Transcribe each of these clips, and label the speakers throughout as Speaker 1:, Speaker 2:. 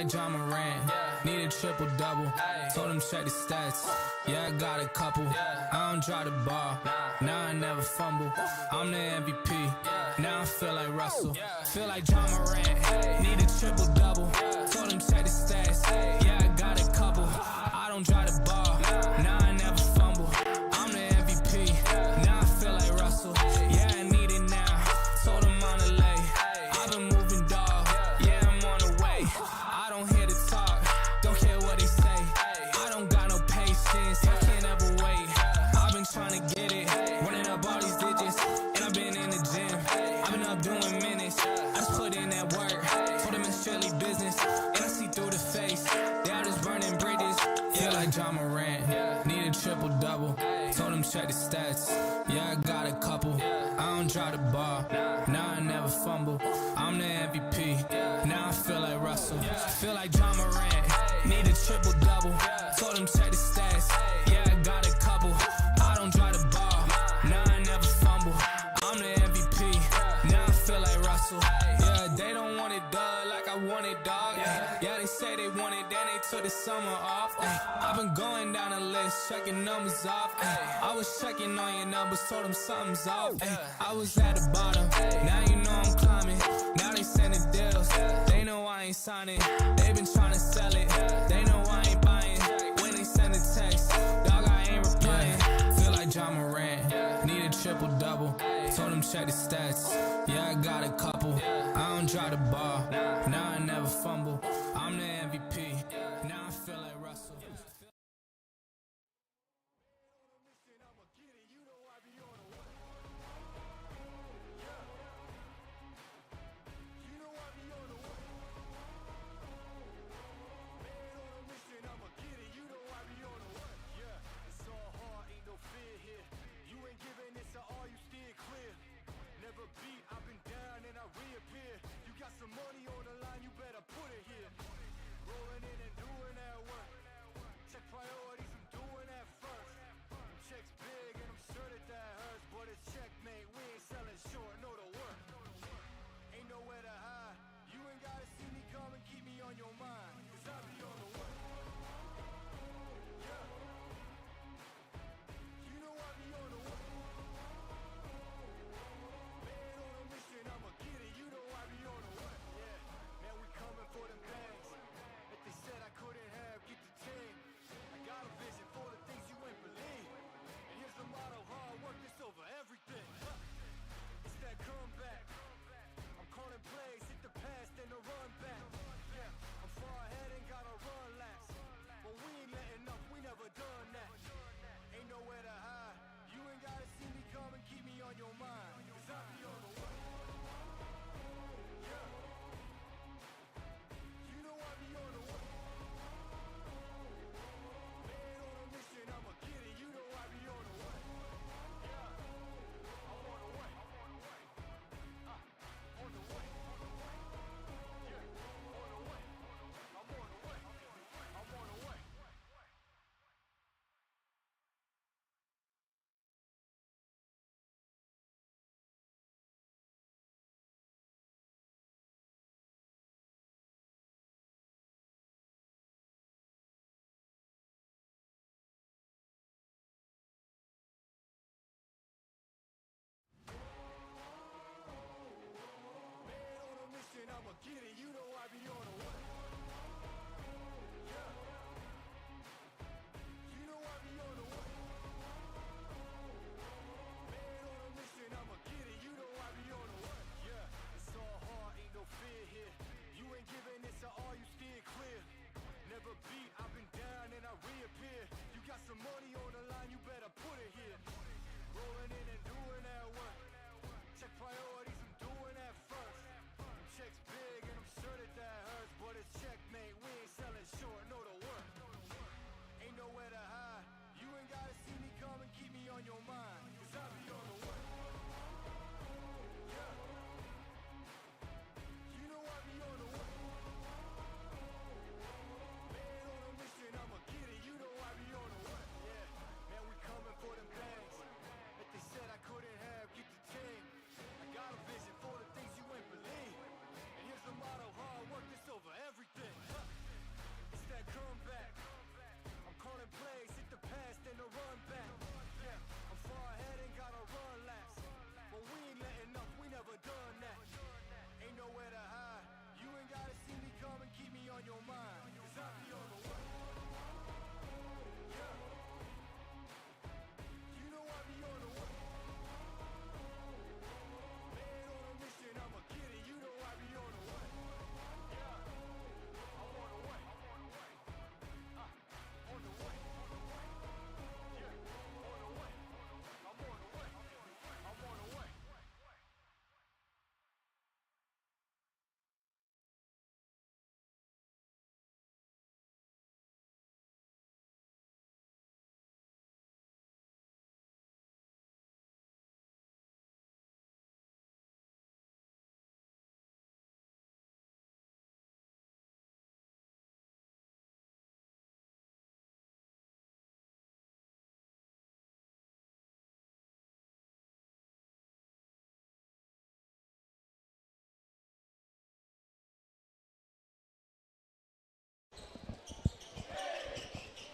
Speaker 1: like John Morant, need a triple-double. Told him check the stats, yeah, I got a couple. I don't drive the ball, now I never fumble. I'm the MVP, now I feel like Russell. Feel like John Morant, need a triple-double. Told him check the stats, yeah, I got a couple. I don't drive the ball, now I never fumble. I'm the MVP, now I feel like Russell. Yeah, I need it now, told him on the lay. I've been moving, dog, yeah, I'm on the way. I don't hear the talk, don't care what they say. I don't got no patience, I can't ever wait. I've been trying to get it, running up all these digits. And I've been in the gym, I've been up doing minutes. I just put in that work, told them it's strictly business. And I see through the face, they all just burning bridges. Feel like John Morant, need a triple-double. Told him check the stats, yeah, I got a couple. I don't drive the ball, now I never fumble. I'm the MVP, now I feel like Russell. Feel like John Morant, need a triple-double. Told him check the stats, yeah, I got a couple. I don't drive the ball, now I never fumble. I'm the MVP, now I feel like Russell. Yeah, they don't want it done like I want it, dog. Yeah, they say they want it, then they took the summer off. I've been going down the list, checking numbers off. I was checking on your numbers, told them something's off. I was at the bottom, now you know I'm climbing. Now they sending deals, they know I ain't signing. They been trying to sell it, they know I ain't buying. When they send a text, dog, I ain't replying. Feel like John Morant, need a triple-double. Told him check the stats, yeah, I got a couple. I don't drive the ball, now I never fumble. I'm the MVP, now I feel like Russell.
Speaker 2: Money on the line, you better put it here. Rolling in and doing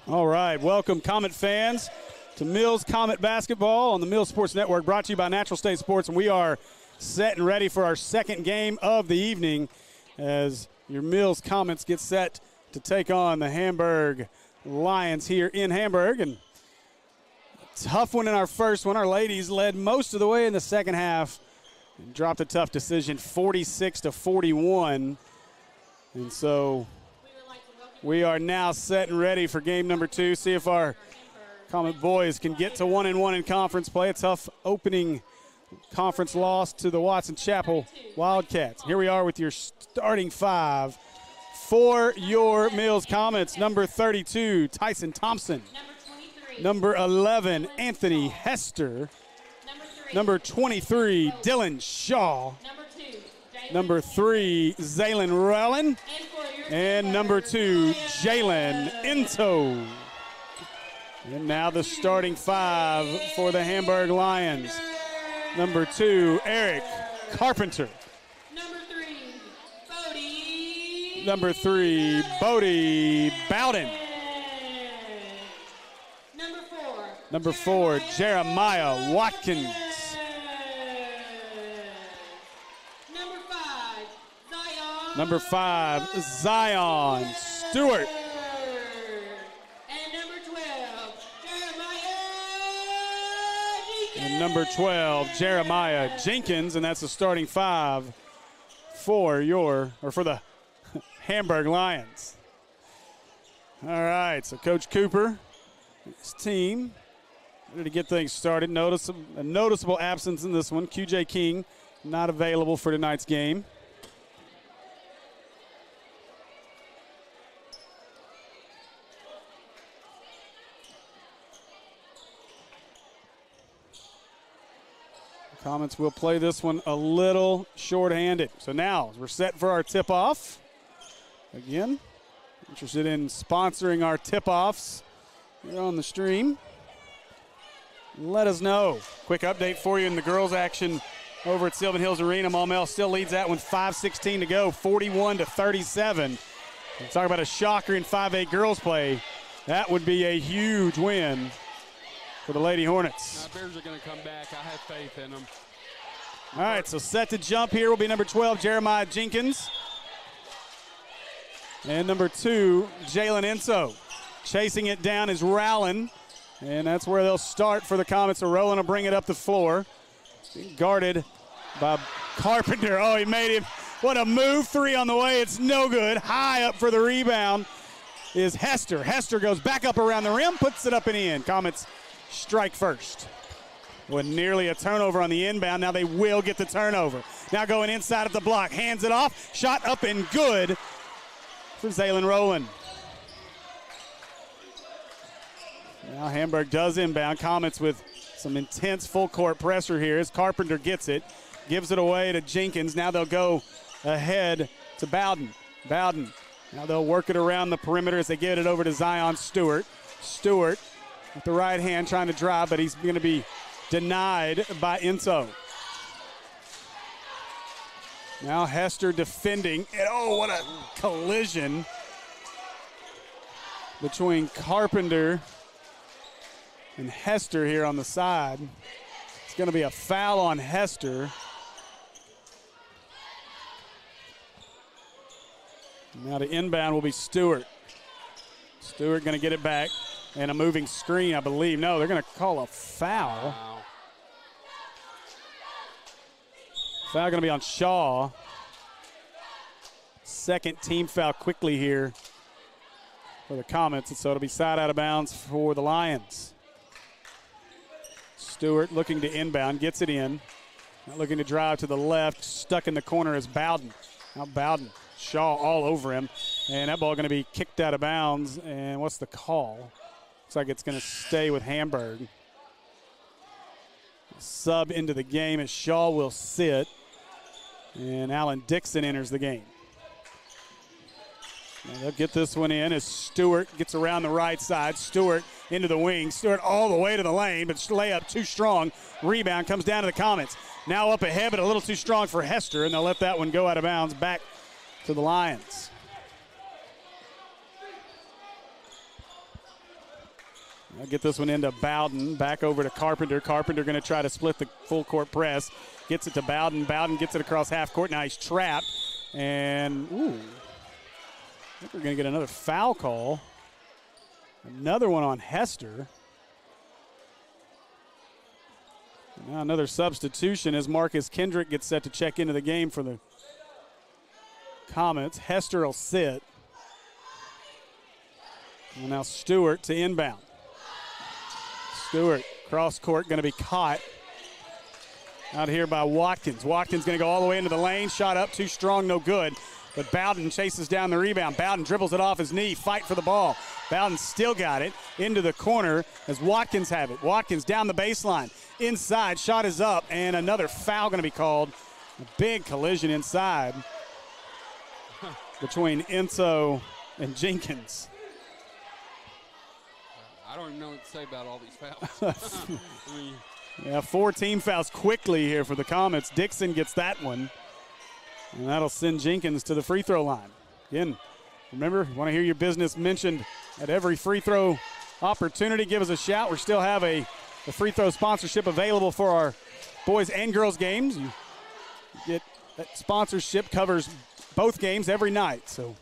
Speaker 2: All right, welcome Comet fans to Mills Comet Basketball on the Mills Sports Network, brought to you by Natural State Sports. And we are set and ready for our second game of the evening as your Mills Comets get set to take on the Hamburg Lions here in Hamburg. And a tough one in our first one. Our ladies led most of the way in the second half and dropped a tough decision, 46-41. And so we are now set and ready for game number 2. See if our Comet boys can get to 1-1 in conference play. A tough opening conference loss to the Watson Chapel Wildcats. Here we are with your starting 5 for your Mills Comets. Number 32, Tyson Thompson. Number 11, Anthony Hester. Number 23, Dylan Shaw. Number 3, Zaylen Rellin. And number 2, Jalen Into. And now the starting 5 for the Hamburg Lions. Number 2, Eric Carpenter. Number 3, Bodie Bowden. Number 4, Jeremiah Watkins. Number 5, Zion Stewart. And number 12, Jeremiah Jenkins. And that's the starting 5 for the Hamburg Lions. All right, so Coach Cooper, his team, ready to get things started. A noticeable absence in this one. QJ King not available for tonight's game. Comets will play this one a little short-handed. So now we're set for our tip-off. Again, interested in sponsoring our tip-offs here on the stream. Let us know. Quick update for you in the girls' action over at Sylvan Hills Arena. Maumelle still leads that one, 5:16 to go, 41-37. Talk about a shocker in 5A girls play. That would be a huge win for the Lady Hornets.
Speaker 3: Bears are going to come back. I have faith in them.
Speaker 2: All right, so set to jump here will be number 12, Jeremiah Jenkins. And number 2, Jalen Enso. Chasing it down is Rowland. And that's where they'll start for the Comets. So Rowland will bring it up the floor. Being guarded by Carpenter. Oh, he made him. What a move. 3 on the way. It's no good. High up for the rebound is Hester. Hester goes back up around the rim, puts it up and in. Comets strike first. With nearly a turnover on the inbound. Now they will get the turnover. Now going inside of the block. Hands it off. Shot up and good for Zaylen Rowland. Now Hamburg does inbound. Comets with some intense full court pressure here as Carpenter gets it. Gives it away to Jenkins. Now they'll go ahead to Bowden. Bowden. Now they'll work it around the perimeter as they get it over to Zion Stewart. Stewart with the right hand trying to drive, but he's going to be denied by Enso. Now Hester defending. And oh, what a collision between Carpenter and Hester here on the side. It's going to be a foul on Hester. Now the inbound will be Stewart. Stewart going to get it back. And a moving screen, I believe. No, they're going to call a foul.
Speaker 3: Wow.
Speaker 2: Foul going to be on Shaw. Second team foul quickly here for the Comets. And so it'll be side out of bounds for the Lions. Stewart looking to inbound, gets it in. Not looking to drive to the left. Stuck in the corner is Bowden. Now Bowden. Shaw all over him. And that ball going to be kicked out of bounds. And what's the call? Looks like it's going to stay with Hamburg. Sub into the game as Shaw will sit. And Alan Dixon enters the game. Now they'll get this one in as Stewart gets around the right side. Stewart into the wing. Stewart all the way to the lane, but layup too strong. Rebound comes down to the Comets. Now up ahead, but a little too strong for Hester, and they'll let that one go out of bounds back to the Lions. I'll get this one into Bowden. Back over to Carpenter. Carpenter going to try to split the full court press. Gets it to Bowden. Bowden gets it across half court. Now he's trapped. And, ooh, I think we're going to get another foul call. Another one on Hester. And now another substitution as Marcus Kendrick gets set to check into the game for the Comets. Hester will sit. And now Stewart to inbound. Stewart, cross court, going to be caught out here by Watkins. Watkins going to go all the way into the lane. Shot up, too strong, no good. But Bowden chases down the rebound. Bowden dribbles it off his knee. Fight for the ball. Bowden still got it into the corner as Watkins have it. Watkins down the baseline. Inside, shot is up, and another foul going to be called. A big collision inside between Enzo and Jenkins.
Speaker 3: I don't even know what to say about all these fouls.
Speaker 2: Yeah, 4 team fouls quickly here for the Comets. Dixon gets that one, and that'll send Jenkins to the free throw line. Again, remember, you want to hear your business mentioned at every free throw opportunity, give us a shout. We still have a free throw sponsorship available for our boys and girls games. You get that sponsorship covers both games every night, so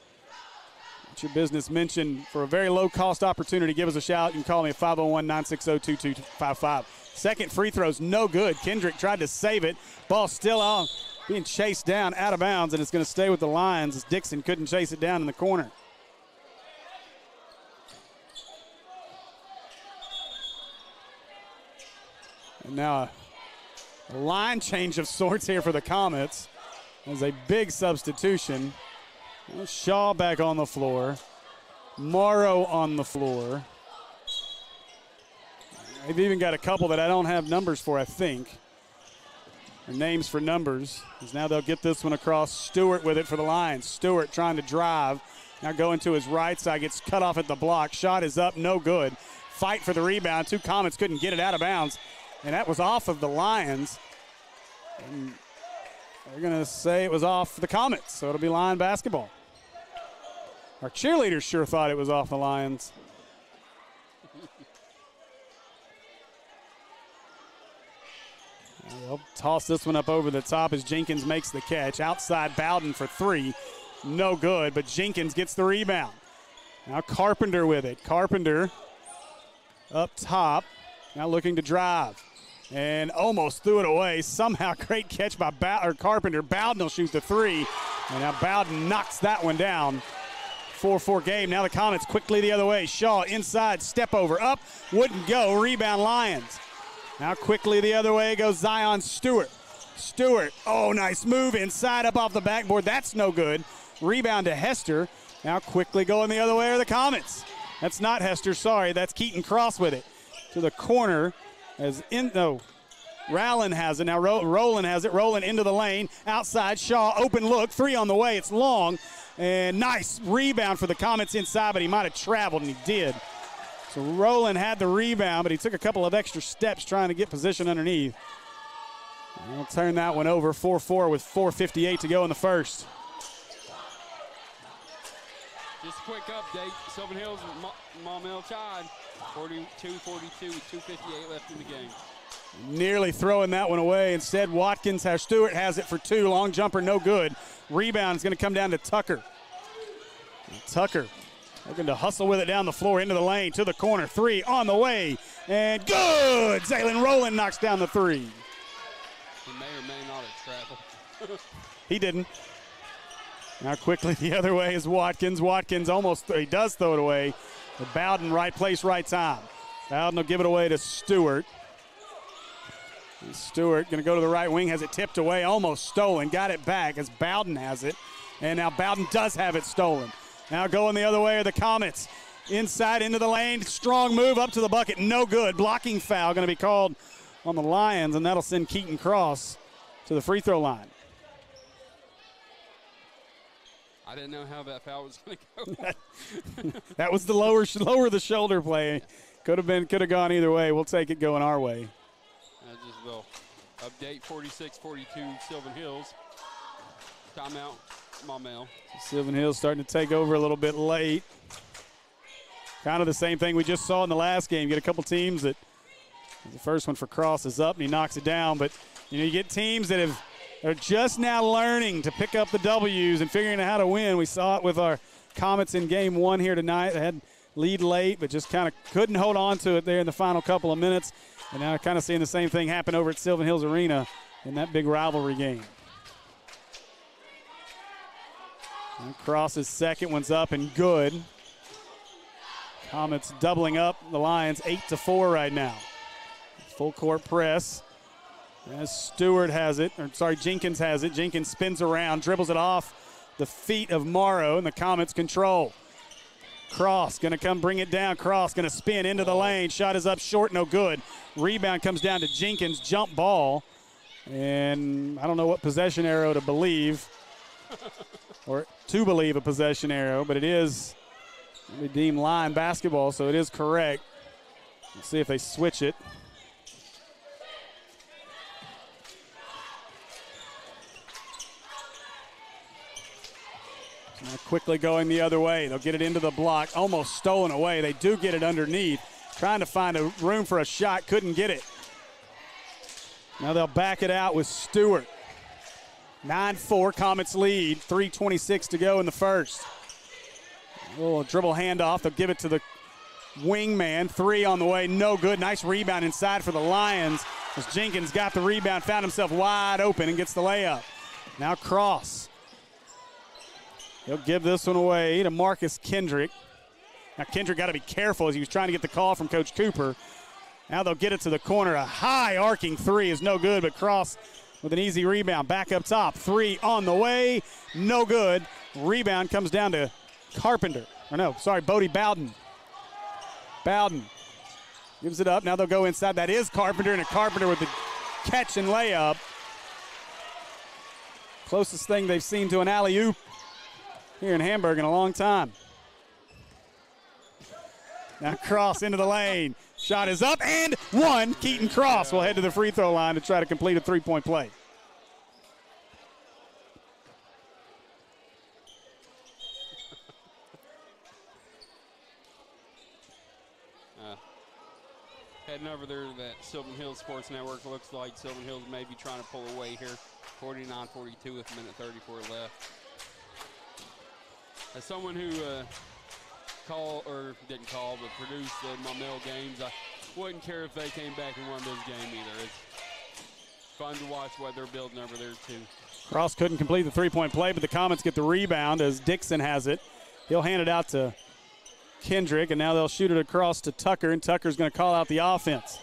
Speaker 2: your business mentioned for a very low-cost opportunity, give us a shout. You can call me at 501-960-2255. Second free throw's no good. Kendrick tried to save it. Ball still out, being chased down out of bounds, and it's going to stay with the Lions as Dixon couldn't chase it down in the corner. And now a line change of sorts here for the Comets. There's a big substitution. Shaw back on the floor. Morrow on the floor. They've even got a couple that I don't have numbers for, I think. Or names for numbers. Because now they'll get this one across. Stewart with it for the Lions. Stewart trying to drive. Now going to his right side. Gets cut off at the block. Shot is up. No good. Fight for the rebound. 2 Comets couldn't get it out of bounds. And that was off of the Lions. And they're going to say it was off the Comets. So it'll be Lion basketball. Our cheerleaders sure thought it was off the Lions. They'll toss this one up over the top as Jenkins makes the catch. Outside Bowden for 3. No good, but Jenkins gets the rebound. Now Carpenter with it. Carpenter up top. Now looking to drive. And almost threw it away. Somehow great catch by Carpenter. Bowden will shoot the 3. And now Bowden knocks that one down. 4-4 game. Now the Comets quickly the other way. Shaw inside, step over, up, wouldn't go. Rebound Lions. Now quickly the other way goes Zion Stewart. Stewart, oh, nice move inside, up off the backboard. That's no good. Rebound to Hester. Now quickly going the other way are the Comets. That's not Hester, sorry. That's Keaton Cross with it. To the corner as Rowland has it. Now Rowland has it. Rowland into the lane. Outside, Shaw, open look. 3 on the way. It's long. And nice rebound for the Comets inside, but he might have traveled, and he did. So Rowland had the rebound, but he took a couple of extra steps trying to get position underneath. We'll turn that one over. 4-4 with 4:58 to go in the first.
Speaker 3: Just a quick update. Sylvan Hills and Maumelle tied 42-42 with 2:58 left in the game.
Speaker 2: Nearly throwing that one away. Instead, Stewart has it for 2. Long jumper, no good. Rebound is going to come down to Tucker. Tucker looking to hustle with it down the floor into the lane to the corner. 3 on the way. And good! Zaylen Rowland knocks down the 3.
Speaker 3: He may or may not have traveled.
Speaker 2: He didn't. Now quickly the other way is Watkins. Watkins he does throw it away. But Bowden, right place, right time. Bowden will give it away to Stewart. And Stewart going to go to the right wing, has it tipped away, almost stolen. Got it back as Bowden has it. And now Bowden does have it stolen. Now going the other way are the Comets. Inside into the lane, strong move up to the bucket, no good. Blocking foul going to be called on the Lions, and that'll send Keaton Cross to the free throw line.
Speaker 3: I didn't know how that foul was going to go.
Speaker 2: That was the lower the shoulder play. Could have gone either way. We'll take it going our way.
Speaker 3: Just will update 46-42 Sylvan Hills. Timeout Maumelle.
Speaker 2: Sylvan Hills starting to take over a little bit late. Kind of the same thing we just saw in the last game. You get a couple teams that the first one for Cross is up and he knocks it down, but you get teams that are just now learning to pick up the W's and figuring out how to win. We saw it with our Comets in game 1 here tonight. They had lead late, but just kind of couldn't hold on to it there in the final couple of minutes. And now kind of seeing the same thing happen over at Sylvan Hills Arena in that big rivalry game. And Cross's second one's up and good. Comets doubling up the Lions 8-4 right now. Full court press. As Stewart has it, Jenkins has it. Jenkins spins around, dribbles it off the feet of Morrow, and the Comets control. Cross going to come bring it down. Cross going to spin into the lane. Shot is up short, no good. Rebound comes down to Jenkins, jump ball. And I don't know what possession arrow to believe, or to believe a possession arrow, but it is deemed line basketball, so it is correct. Let's see if they switch it. Now quickly going the other way. They'll get it into the block, almost stolen away. They do get it underneath, trying to find a room for a shot, couldn't get it. Now they'll back it out with Stewart. 9-4, Comets lead, 3:26 to go in the first. A little dribble handoff, they'll give it to the wingman. 3 on the way, no good. Nice rebound inside for the Lions as Jenkins got the rebound, found himself wide open and gets the layup. Now Cross. He'll give this one away to Marcus Kendrick. Now Kendrick got to be careful as he was trying to get the call from Coach Cooper. Now they'll get it to the corner. A high arcing 3 is no good, but Cross with an easy rebound. Back up top, 3 on the way, no good. Rebound comes down to Bodie Bowden. Bowden gives it up. Now they'll go inside. That is Carpenter, and a Carpenter with the catch and layup. Closest thing they've seen to an alley-oop here in Hamburg in a long time. Now Cross into the lane. Shot is up and one. Keaton Cross will head to the free throw line to try to complete a three-point play.
Speaker 3: Heading over there to that Sylvan Hills Sports Network, looks like Sylvan Hills may be trying to pull away here. 49-42 with a minute 34 left. As someone who didn't call, but produced the Maumelle games, I wouldn't care if they came back and won this game either. It's fun to watch what they're building over there too.
Speaker 2: Cross couldn't complete the three-point play, but the Comets get the rebound as Dixon has it. He'll hand it out to Kendrick, and now they'll shoot it across to Tucker, and Tucker's going to call out the offense.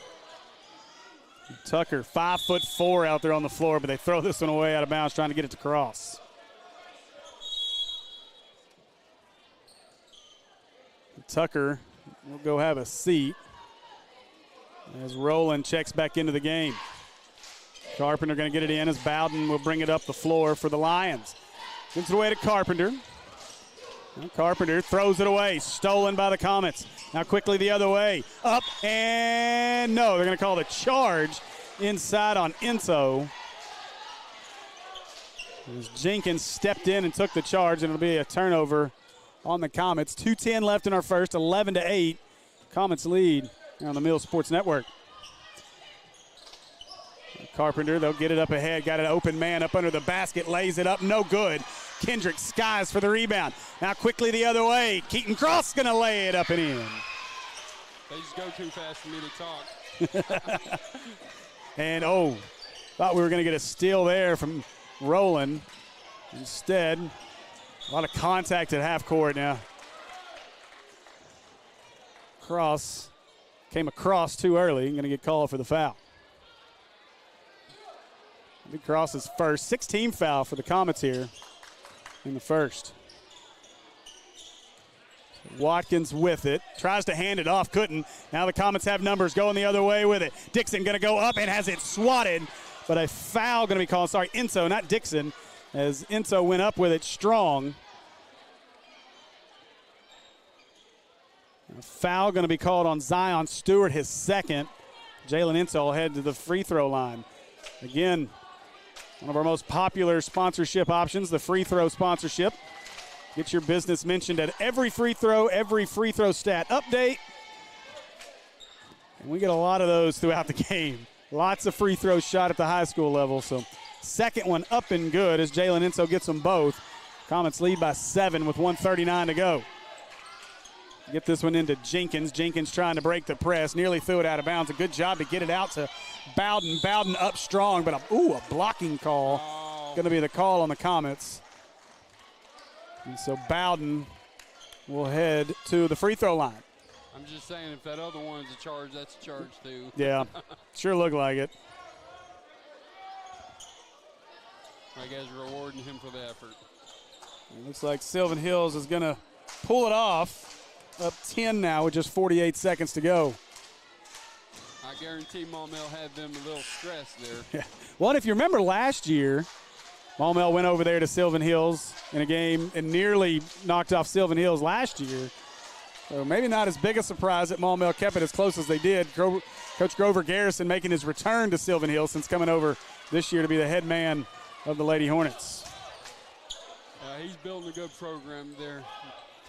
Speaker 2: Tucker, 5'4" out there on the floor, but they throw this one away out of bounds trying to get it to Cross. Tucker will go have a seat as Rowland checks back into the game. Carpenter going to get it in as Bowden will bring it up the floor for the Lions. Gives it away to Carpenter. Now Carpenter throws it away, stolen by the Comets. Now quickly the other way, up and no, they're going to call the charge inside on Enzo. As Jenkins stepped in and took the charge, and it'll be a turnover on the Comets. 2:10 left in our first, 11-8. Comets lead here on the Mills Sports Network. Carpenter, they'll get it up ahead. Got an open man up under the basket, lays it up, no good. Kendrick skies for the rebound. Now quickly the other way. Keaton Cross going to lay it up and in.
Speaker 3: They just go too fast for me to talk.
Speaker 2: And thought we were going to get a steal there from Rowland. Instead, a lot of contact at half court now. Cross came across too early. Going to get called for the foul. Big Cross's first 16 foul for the Comets here in the first. Watkins with it, tries to hand it off, couldn't. Now the Comets have numbers going the other way with it. Dixon going to go up and has it swatted, but a foul going to be called. Sorry, Enzo, not Dixon, as Enzo went up with it strong. A foul going to be called on Zion Stewart, his second. Jalen Enzo will head to the free throw line. Again, one of our most popular sponsorship options, the free throw sponsorship. Get your business mentioned at every free throw stat update. And we get a lot of those throughout the game. Lots of free throws shot at the high school level. So second one up and good as Jalen Enso gets them both. Comets lead by 7 with 1:39 to go. Get this one into Jenkins. Jenkins trying to break the press. Nearly threw it out of bounds. A good job to get it out to Bowden. Bowden up strong, but a blocking call. Going to be the call on the Comets. And so Bowden will head to the free throw line.
Speaker 3: I'm just saying, if that other one's a charge, that's a charge too.
Speaker 2: Yeah, sure looked like it.
Speaker 3: I guess rewarding him for the effort.
Speaker 2: It looks like Sylvan Hills is going to pull it off. Up 10 now with just 48 seconds to go.
Speaker 3: I guarantee Maumelle had them a little stressed there.
Speaker 2: Yeah. Well, if you remember last year, Maumelle went over there to Sylvan Hills in a game and nearly knocked off Sylvan Hills last year. So maybe not as big a surprise that Maumelle kept it as close as they did. Coach Grover Garrison making his return to Sylvan Hills since coming over this year to be the head man of the Lady Hornets.
Speaker 3: He's building a good program there,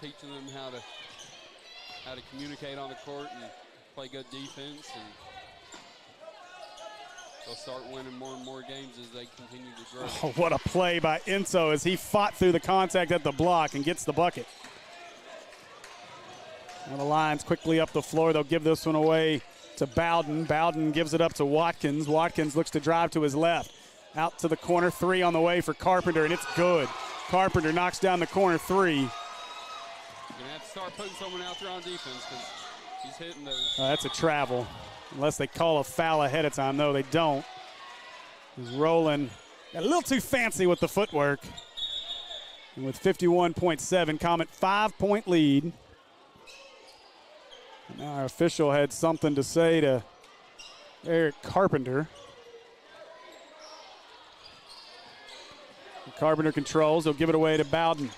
Speaker 3: teaching them how to communicate on the court and play good defense, and they'll start winning more and more games as they continue to grow.
Speaker 2: Oh, what a play by Enso as he fought through the contact at the block and gets the bucket. Now the Lions quickly up the floor. They'll give this one away to Bowden. Bowden gives it up to Watkins. Watkins looks to drive to his left. Out to the corner, 3 on the way for Carpenter, and it's good. Carpenter knocks down the corner 3.
Speaker 3: You're going to have to start putting someone out there on defense because he's hitting those.
Speaker 2: That's a travel, unless they call a foul ahead of time. No, they don't. He's rolling. Got a little too fancy with the footwork. And with 51.7, Comet 5-point lead. And now our official had something to say to Eric Carpenter. Carpenter controls. He'll give it away to Bowden.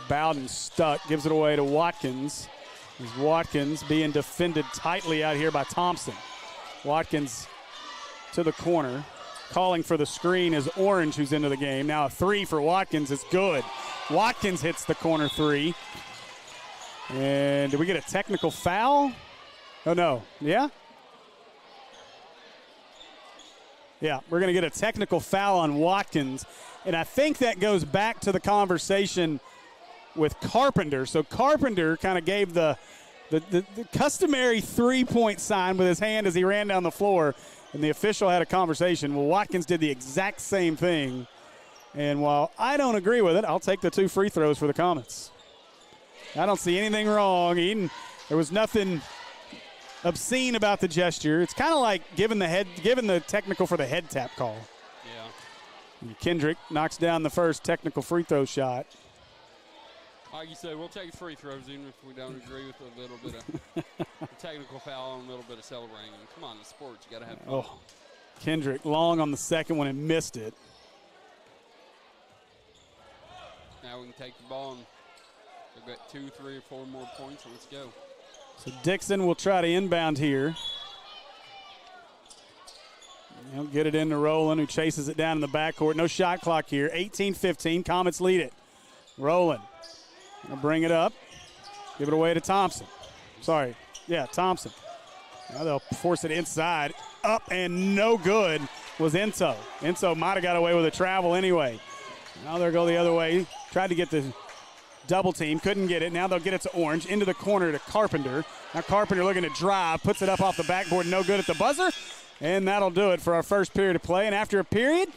Speaker 2: Bowden stuck. Gives it away to Watkins. As Watkins being defended tightly out here by Thompson. Watkins to the corner. Calling for the screen is Orange, who's into the game. Now a 3 for Watkins is good. Watkins hits the corner 3. And did we get a technical foul? Oh, no. Yeah? Yeah, we're going to get a technical foul on Watkins. And I think that goes back to the conversation with Carpenter. So Carpenter kind of gave the customary 3-point sign with his hand as he ran down the floor. And the official had a conversation. Well, Watkins did the exact same thing. And while I don't agree with it, I'll take the 2 free throws for the Comets. I don't see anything wrong. There was nothing obscene about the gesture. It's kind of like giving the technical for the head tap call.
Speaker 3: Yeah.
Speaker 2: And Kendrick knocks down the first technical free throw shot.
Speaker 3: Like you said, we'll take free throws even if we don't agree with a little bit of technical foul and a little bit of celebrating. Come on, it's sports. You got to have fun.
Speaker 2: Oh, Kendrick long on the second one and missed it.
Speaker 3: Now we can take the ball and we've got 2, 3, or 4 more points, so let's go.
Speaker 2: So Dixon will try to inbound here. He'll get it into Rowland, who chases it down in the backcourt. No shot clock here. 18-15. Comets lead it. Rowland gonna bring it up. Give it away to Thompson. Sorry. Yeah, Thompson. Now they'll force it inside. Up and no good was Enso. Enso might have got away with a travel anyway. Now they'll go the other way. Tried to get the double team, couldn't get it. Now they'll get it to Orange, into the corner to Carpenter. Now Carpenter looking to drive, puts it up off the backboard, no good at the buzzer. And that'll do it for our first period of play. And after a period,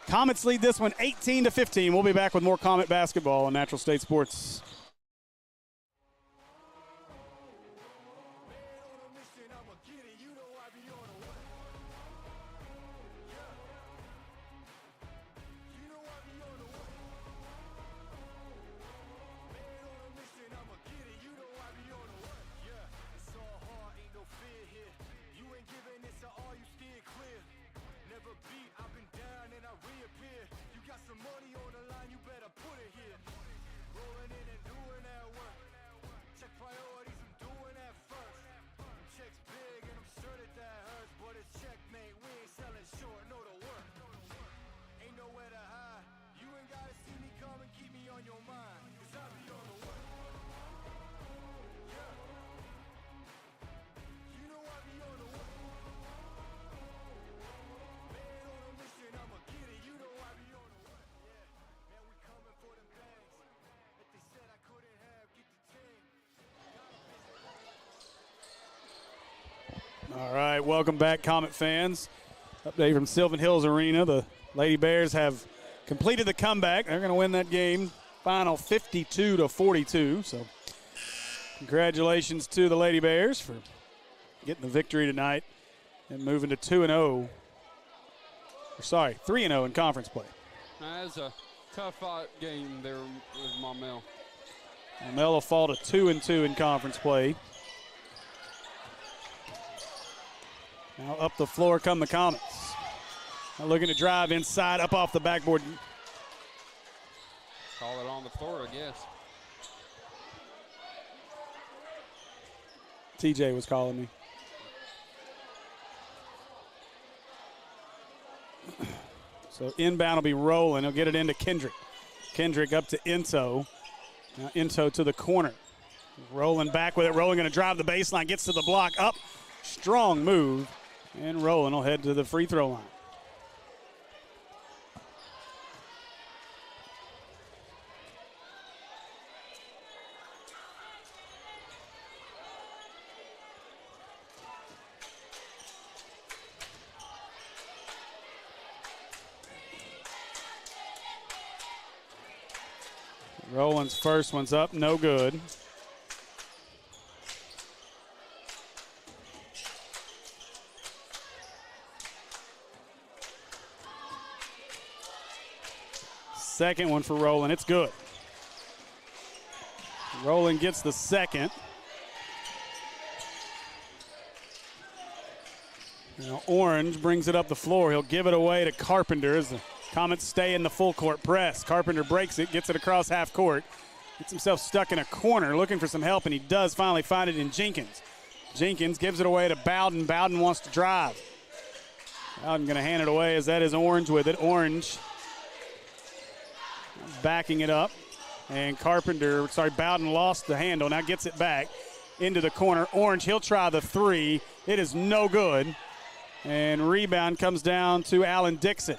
Speaker 2: Comets lead this one 18-15. We'll be back with more Comet basketball on Natural State Sports.
Speaker 4: Money on the line, you better put it here. Rolling in and doing
Speaker 2: welcome back, Comet fans. Update from Sylvan Hills Arena. The Lady Bears have completed the comeback. They're going to win that game, final 52-42. So congratulations to the Lady Bears for getting the victory tonight and moving to 2-0. Sorry, 3-0 in conference play.
Speaker 3: That was a tough-fought game there with Maumelle.
Speaker 2: Maumelle will fall to 2-2 in conference play. Now up the floor come the Comets. Now looking to drive inside, up off the backboard.
Speaker 3: Call it on the floor, I guess.
Speaker 2: TJ was calling me. So inbound will be rolling. He'll get it into Kendrick. Kendrick up to Into. Now Into to the corner. Rolling back with it. Rolling going to drive the baseline. Gets to the block. Up. Strong move. And Rolling will head to the free throw line. Rollins' first one's up, no good. Second one for Rowland, it's good. Rowland gets the second. Now Orange brings it up the floor. He'll give it away to Carpenter as the Comets stay in the full court press. Carpenter breaks it, gets it across half court. Gets himself stuck in a corner looking for some help, and he does finally find it in Jenkins. Jenkins gives it away to Bowden. Bowden wants to drive. Bowden going to hand it away as that is Orange with it. Orange backing it up. And Bowden lost the handle. Now gets it back into the corner. Orange, he'll try the three. It is no good. And rebound comes down to Allen Dixon.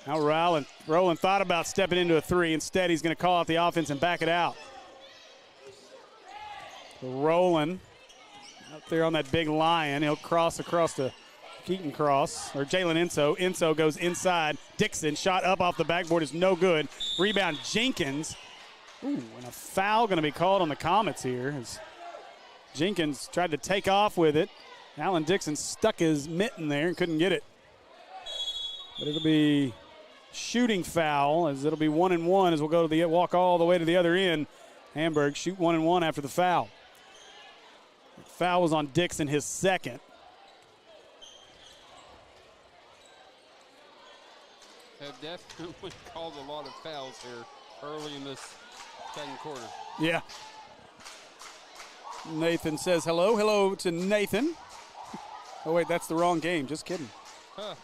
Speaker 2: Now Rowland thought about stepping into a three. Instead, he's going to call out the offense and back it out. Rowland up there on that big lion. He'll cross across the Keaton cross, or Jalen Enso. Enso goes inside. Dixon, shot up off the backboard is no good. Rebound, Jenkins. Ooh, and a foul going to be called on the Comets here as Jenkins tried to take off with it. Allen Dixon stuck his mitten there and couldn't get it. But it'll be shooting foul as it'll be 1-1 as we'll go to walk all the way to the other end. Hamburg shoot 1-1 after the foul. The foul was on Dixon, his second.
Speaker 3: Have definitely called a lot of fouls here early in this second quarter.
Speaker 2: Yeah. Nathan says hello. Hello to Nathan. Oh, wait, that's the wrong game. Just kidding.
Speaker 3: Huh.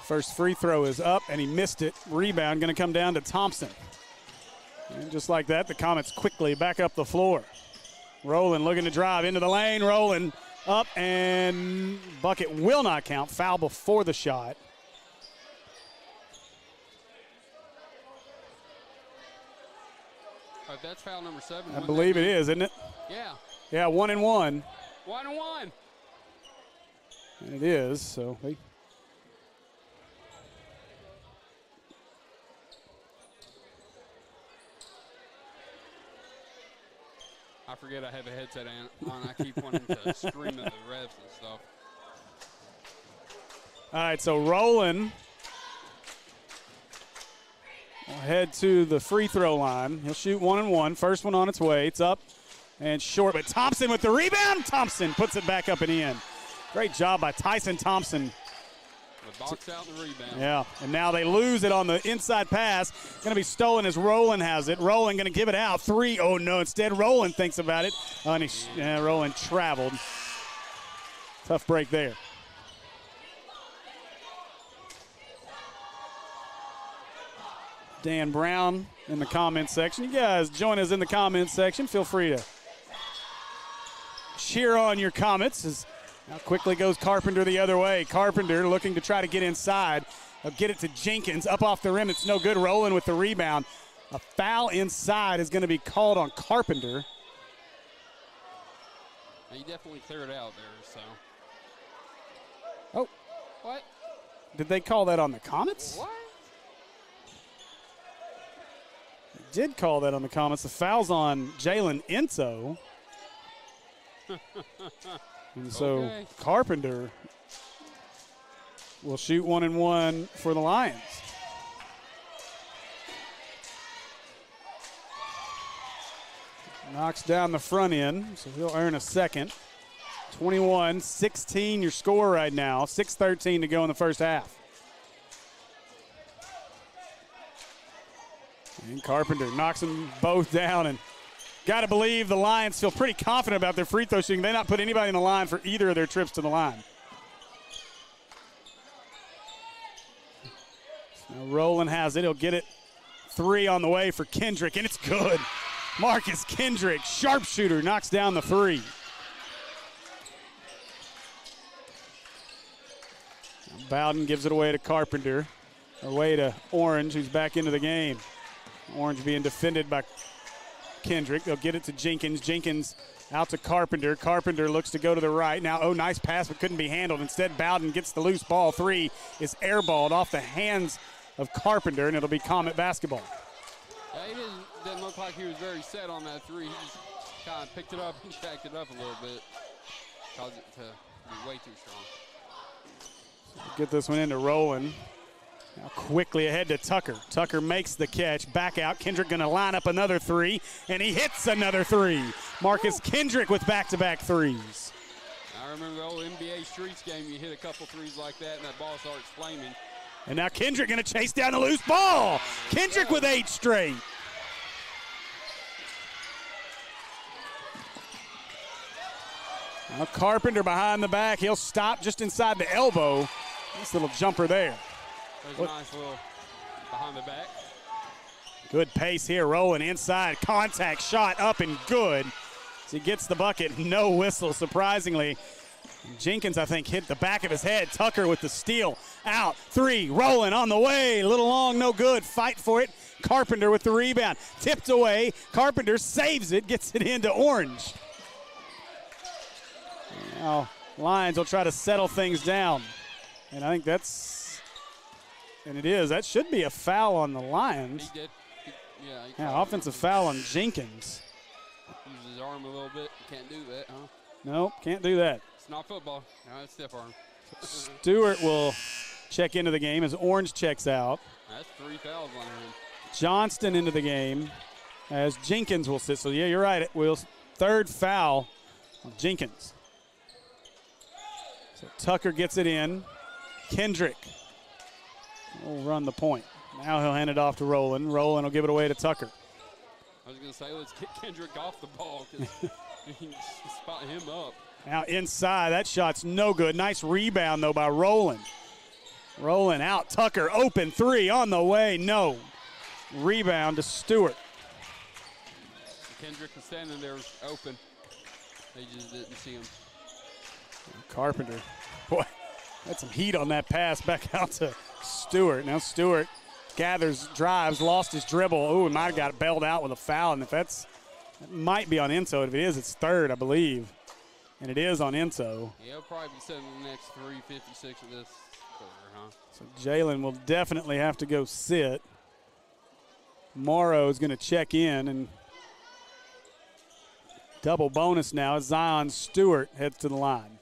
Speaker 2: First free throw is up, and he missed it. Rebound going to come down to Thompson. And just like that, the Comets quickly back up the floor. Rowland looking to drive into the lane. Rowland up, and bucket will not count. Foul before the shot.
Speaker 3: That's foul number 7.
Speaker 2: I believe it is, isn't it?
Speaker 3: Yeah.
Speaker 2: Yeah, 1-1.
Speaker 3: 1-1.
Speaker 2: And it is, so they...
Speaker 3: I forget I have a headset on. I keep wanting to scream at the refs and stuff.
Speaker 2: All right, so Rowland will head to the free throw line. He'll shoot 1-1. First one on its way. It's up and short, but Thompson with the rebound. Thompson puts it back up and in. Great job by Tyson Thompson.
Speaker 3: The box out and the rebound.
Speaker 2: Yeah, and now they lose it on the inside pass. Going to be stolen as Rowland has it. Rowland going to give it out. Three. Oh, no. Instead, Rowland thinks about it. Rowland traveled. Tough break there. Dan Brown in the comments section. You guys join us in the comments section. Feel free to cheer on your Comets as now quickly goes Carpenter the other way. Carpenter looking to try to get inside. They'll get it to Jenkins, up off the rim. It's no good. Rowland with the rebound. A foul inside is going to be called on Carpenter.
Speaker 3: He definitely cleared out there, so.
Speaker 2: Oh.
Speaker 3: What?
Speaker 2: Did they call that on the Comets?
Speaker 3: What?
Speaker 2: They did call that on the Comets. The foul's on Jalen Enzo. And so
Speaker 3: Okay.
Speaker 2: Carpenter will shoot 1-and-1 for the Lions. Knocks down the front end, so he'll earn a second. 21-16 your score right now. 6:13 to go in the first half. And Carpenter knocks them both down, and got to believe the Lions feel pretty confident about their free throw shooting. They not put anybody in the line for either of their trips to the line. So now Rowland has it. He'll get it. 3 on the way for Kendrick, and it's good. Marcus Kendrick, sharpshooter, knocks down the 3. Bowden gives it away to Carpenter. Away to Orange, who's back into the game. Orange being defended by Kendrick. They'll get it to Jenkins. Jenkins out to Carpenter. Carpenter looks to go to the right. Now, nice pass, but couldn't be handled. Instead, Bowden gets the loose ball. 3 is airballed off the hands of Carpenter, and it'll be Comet basketball.
Speaker 3: He didn't look like he was very set on that 3. He just kind of picked it up and jacked it up a little bit. Caused it to be way too strong.
Speaker 2: Get this one into Rowland. Now quickly ahead to Tucker. Tucker makes the catch. Back out. Kendrick going to line up another 3, and he hits another 3. Marcus Kendrick with back-to-back 3s.
Speaker 3: I remember the old NBA Streets game. You hit a couple 3s like that, and that ball starts flaming.
Speaker 2: And now Kendrick going to chase down the loose ball. Kendrick with 8 straight. Now Carpenter behind the back. He'll stop just inside the elbow. Nice little jumper there.
Speaker 3: There's a nice little behind the back.
Speaker 2: Good pace here. Rolling inside. Contact shot up and good. So he gets the bucket. No whistle, surprisingly. Jenkins, I think, hit the back of his head. Tucker with the steal. Out. 3. Rolling on the way. A little long, no good. Fight for it. Carpenter with the rebound. Tipped away. Carpenter saves it. Gets it into Orange. Now, Lions will try to settle things down. And I think that's, and it is, that should be a foul on the Lions.
Speaker 3: He did.
Speaker 2: Yeah, offensive foul on Jenkins.
Speaker 3: Uses his arm a little bit. Can't do that, huh?
Speaker 2: Nope, can't do that.
Speaker 3: It's not football. No, it's stiff arm.
Speaker 2: Stewart will check into the game as Orange checks out.
Speaker 3: That's 3 fouls on him.
Speaker 2: Johnston into the game as Jenkins will sit. So, yeah, you're right. Will's 3rd foul on Jenkins. So Tucker gets it in. Kendrick will run the point. Now he'll hand it off to Rowland. Rowland will give it away to Tucker.
Speaker 3: I was going to say, let's get Kendrick off the ball because we can spot him up.
Speaker 2: Now inside, that shot's no good. Nice rebound, though, by Rowland. Rowland out. Tucker open 3 on the way. No. Rebound to Stewart.
Speaker 3: Kendrick was standing there open. They just didn't see him.
Speaker 2: Carpenter. Boy, had some heat on that pass back out to Stewart. Now Stewart gathers, drives, lost his dribble. Ooh, he might have got bailed out with a foul. And if that might be on Enzo. If it is, it's 3rd, I believe. And it is on Enzo.
Speaker 3: Yeah, he'll probably be sitting the next 3:56 of this quarter, huh?
Speaker 2: So Jalen will definitely have to go sit. Morrow is going to check in, and double bonus now as Zion Stewart heads to the line.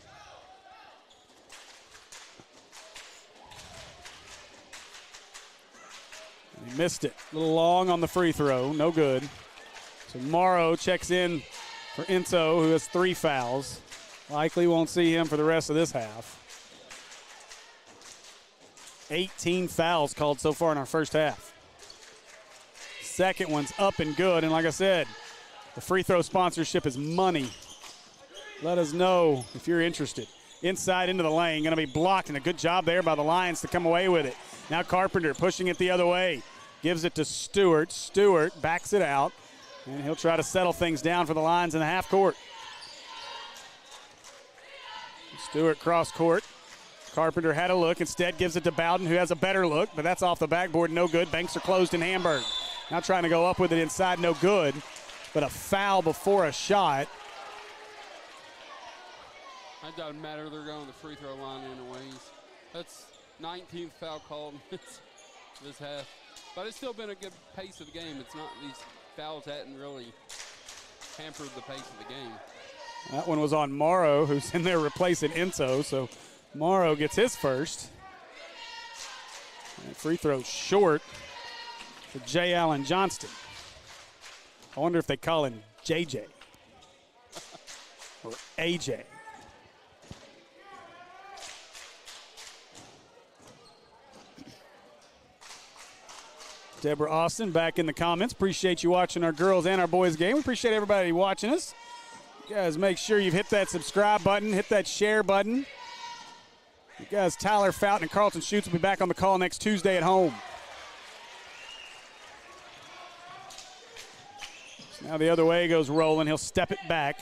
Speaker 2: He missed it. A little long on the free throw. No good. So Morrow checks in for Enzo, who has 3 fouls. Likely won't see him for the rest of this half. 18 fouls called so far in our first half. Second one's up and good. And like I said, the free throw sponsorship is money. Let us know if you're interested. Inside into the lane. Going to be blocked, and a good job there by the Lions to come away with it. Now Carpenter pushing it the other way. Gives it to Stewart. Stewart backs it out, and he'll try to settle things down for the Lions in the half court. Stewart cross court. Carpenter had a look, instead gives it to Bowden, who has a better look, but that's off the backboard, no good. Banks are closed in Hamburg. Now trying to go up with it inside, no good, but a foul before a shot.
Speaker 3: It doesn't matter, they're going to the free throw line anyways. That's 19th foul called this half. But it's still been a good pace of the game. It's not, these fouls hadn't really hampered the pace of the game.
Speaker 2: That one was on Morrow, who's in there replacing Enzo, so Morrow gets his first. And free throw short for J. Allen Johnston. I wonder if they call him JJ or AJ. Deborah Austin back in the comments. Appreciate you watching our girls and our boys game. We appreciate everybody watching us. You guys make sure you've hit that subscribe button, hit that share button. You guys, Tyler Fountain and Carlton Schutz will be back on the call next Tuesday at home. So now the other way goes Roland. He'll step it back,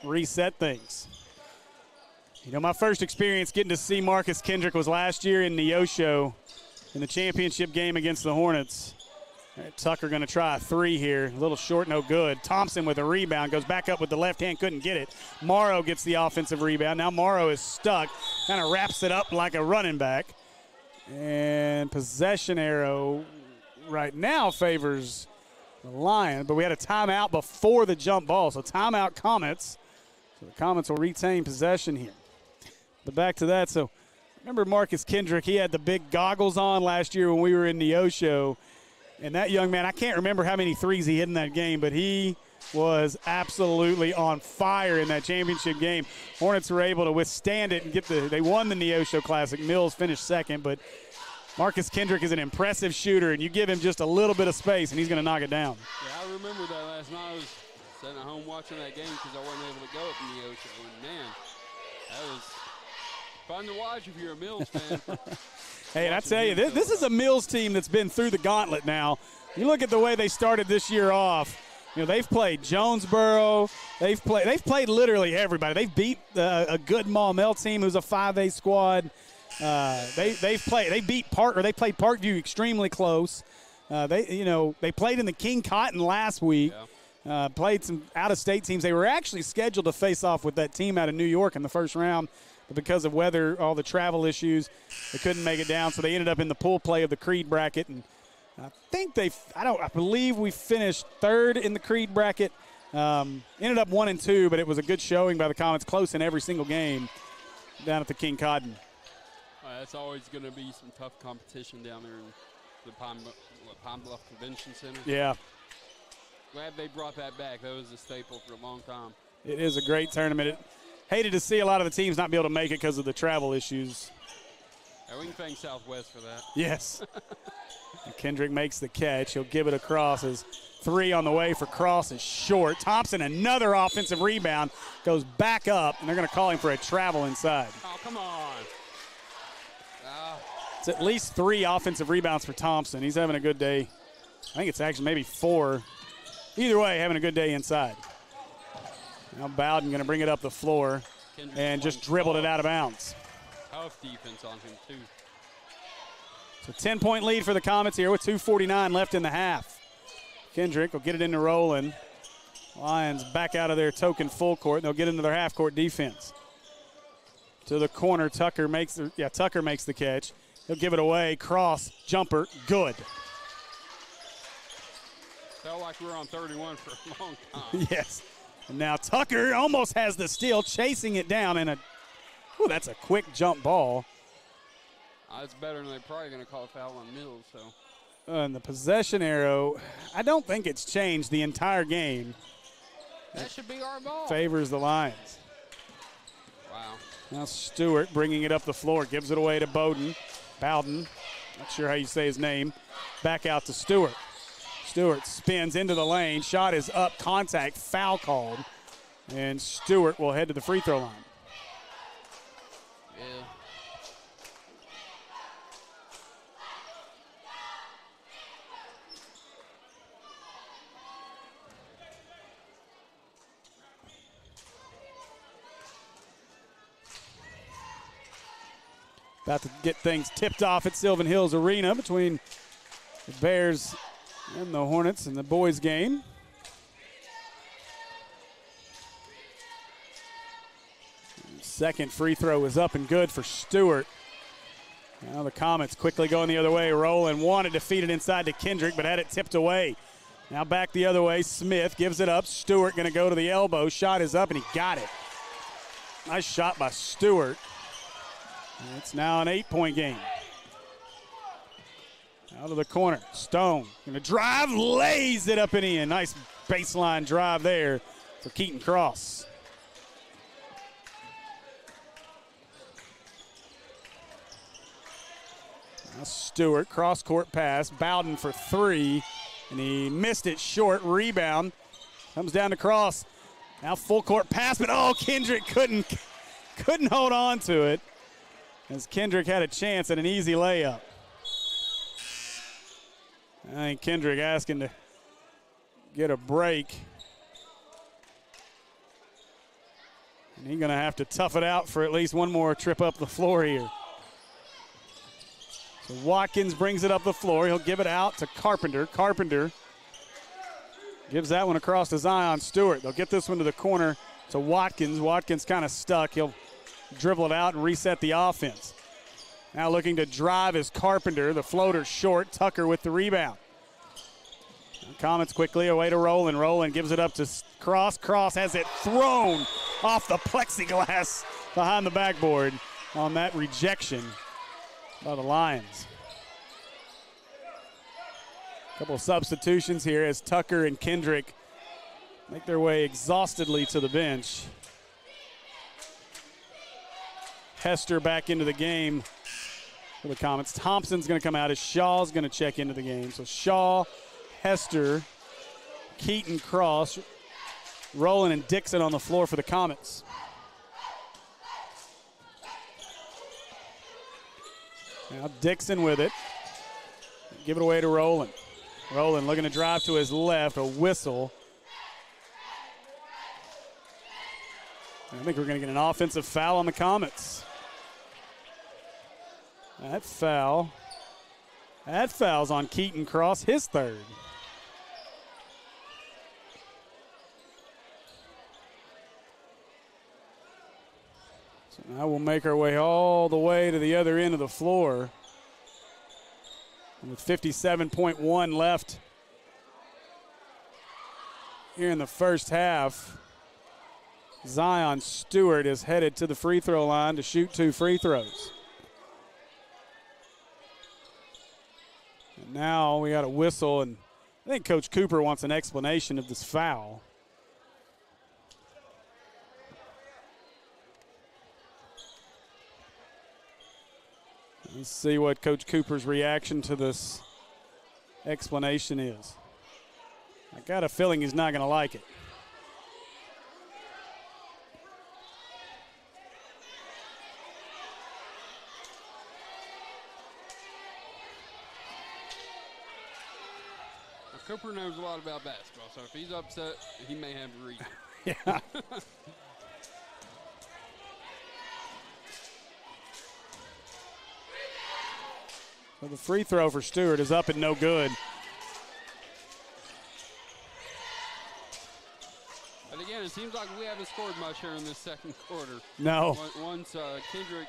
Speaker 2: reset things. You know, my first experience getting to see Marcus Kendrick was last year in Neosho in the championship game against the Hornets. All right, Tucker going to try a three here. A little short, no good. Thompson with a rebound. Goes back up with the left hand, couldn't get it. Morrow gets the offensive rebound. Now Morrow is stuck. Kind of wraps it up like a running back. And possession arrow right now favors the Lions. But we had a timeout before the jump ball. So timeout Comets. So the Comets will retain possession here. But back to that. So remember Marcus Kendrick, he had the big goggles on last year when we were in Neosho. And that young man, I can't remember how many threes he hit in that game, but he was absolutely on fire in that championship game. Hornets were able to withstand it and they won the Neosho Classic. Mills finished second, but Marcus Kendrick is an impressive shooter, and you give him just a little bit of space, and he's going to knock it down.
Speaker 3: Yeah, I remember that last night. I was sitting at home watching that game because I wasn't able to go up in Neosho. And, man, that was fun to watch if you're a Mills fan.
Speaker 2: Hey, and I tell you, this is a Mills team that's been through the gauntlet now. You look at the way they started this year off. You know, they've played Jonesboro. They've played literally everybody. They've beat a good Maumelle team who's a 5A squad. They played Parkview extremely close. They played in the King Cotton last week. Yeah. Played some out-of-state teams. They were actually scheduled to face off with that team out of New York in the first round. But because of weather, all the travel issues, they couldn't make it down. So they ended up in the pool play of the Creed bracket. And I believe we finished third in the Creed bracket. Ended up 1-2, but it was a good showing by the Comets, close in every single game down at the King Cotton.
Speaker 3: That's always going to be some tough competition down there in the Pine Bluff Convention Center.
Speaker 2: Yeah.
Speaker 3: Glad they brought that back. That was a staple for a long time.
Speaker 2: It is a great tournament. Hated to see a lot of the teams not be able to make it because of the travel issues.
Speaker 3: Yeah, we can thank Southwest for that.
Speaker 2: Yes. Kendrick makes the catch. He'll give it across. His three on the way for Cross is short. Thompson, another offensive rebound, goes back up, and they're going to call him for a travel inside.
Speaker 3: Oh, come on.
Speaker 2: It's at least 3 offensive rebounds for Thompson. He's having a good day. I think it's actually maybe 4. Either way, having a good day inside. Now Bowden going to bring it up the floor and just dribbled it out of bounds.
Speaker 3: Tough defense on him, too.
Speaker 2: So 10-point lead for the Comets here with 2:49 left in the half. Kendrick will get it into Roland. Lions back out of their token full court. They'll get into their half-court defense. To the corner, Tucker makes the catch. He'll give it away. Cross, jumper, good.
Speaker 3: Felt like we were on 31 for a long time.
Speaker 2: Yes. And now Tucker almost has the steal, chasing it down in that's a quick jump ball.
Speaker 3: That's better than they're probably going to call a foul on Mills. So.
Speaker 2: And the possession arrow, I don't think it's changed the entire game.
Speaker 3: That should be our ball.
Speaker 2: Favors the Lions.
Speaker 3: Wow.
Speaker 2: Now Stewart bringing it up the floor, gives it away to Bowden. Not sure how you say his name. Back out to Stewart. Stewart spins into the lane. Shot is up, contact, foul called. And Stewart will head to the free throw line.
Speaker 3: Yeah.
Speaker 2: About to get things tipped off at Sylvan Hills Arena between the Bears and the Hornets in the boys' game. Second free throw is up and good for Stewart. Now the Comets quickly going the other way. Rowland wanted to feed it inside to Kendrick, but had it tipped away. Now back the other way. Smith gives it up. Stewart going to go to the elbow. Shot is up, and he got it. Nice shot by Stewart. And it's now an 8-point game. Out of the corner. Stone going to drive, lays it up and in. Nice baseline drive there for Keaton Cross. Now Stewart, cross-court pass. Bowden for three, and he missed it short. Rebound. Comes down to Cross. Now full-court pass, but Kendrick couldn't hold on to it as Kendrick had a chance at an easy layup. I think Kendrick asking to get a break. And he's going to have to tough it out for at least one more trip up the floor here. So Watkins brings it up the floor. He'll give it out to Carpenter. Carpenter gives that one across to Zion Stewart. They'll get this one to the corner to Watkins. Watkins kind of stuck. He'll dribble it out and reset the offense. Now looking to drive is Carpenter. The floater short. Tucker with the rebound. Comets quickly away to Rowland. Rowland gives it up to Cross. Cross has it thrown off the plexiglass behind the backboard on that rejection by the Lions. A couple of substitutions here as Tucker and Kendrick make their way exhaustedly to the bench. Hester back into the game for the Comets. Thompson's going to come out as Shaw's going to check into the game. So Shaw, Hester, Keaton, Cross, Rowland, and Dixon on the floor for the Comets. Now Dixon with it. Give it away to Rowland. Rowland looking to drive to his left. A whistle. I think we're going to get an offensive foul on the Comets. That foul's on Keaton Cross, his third. So now we'll make our way all the way to the other end of the floor. And with 57.1 left here in the first half, Zion Stewart is headed to the free throw line to shoot 2 free throws. And now we got a whistle, and I think Coach Cooper wants an explanation of this foul. Let's see what Coach Cooper's reaction to this explanation is. I got a feeling he's not going to like it.
Speaker 3: Cooper knows a lot about basketball, so if he's upset, he may have a reason.
Speaker 2: Yeah. So the free throw for Stewart is up and no good.
Speaker 3: And again, it seems like we haven't scored much here in this second quarter.
Speaker 2: No.
Speaker 3: Once Kendrick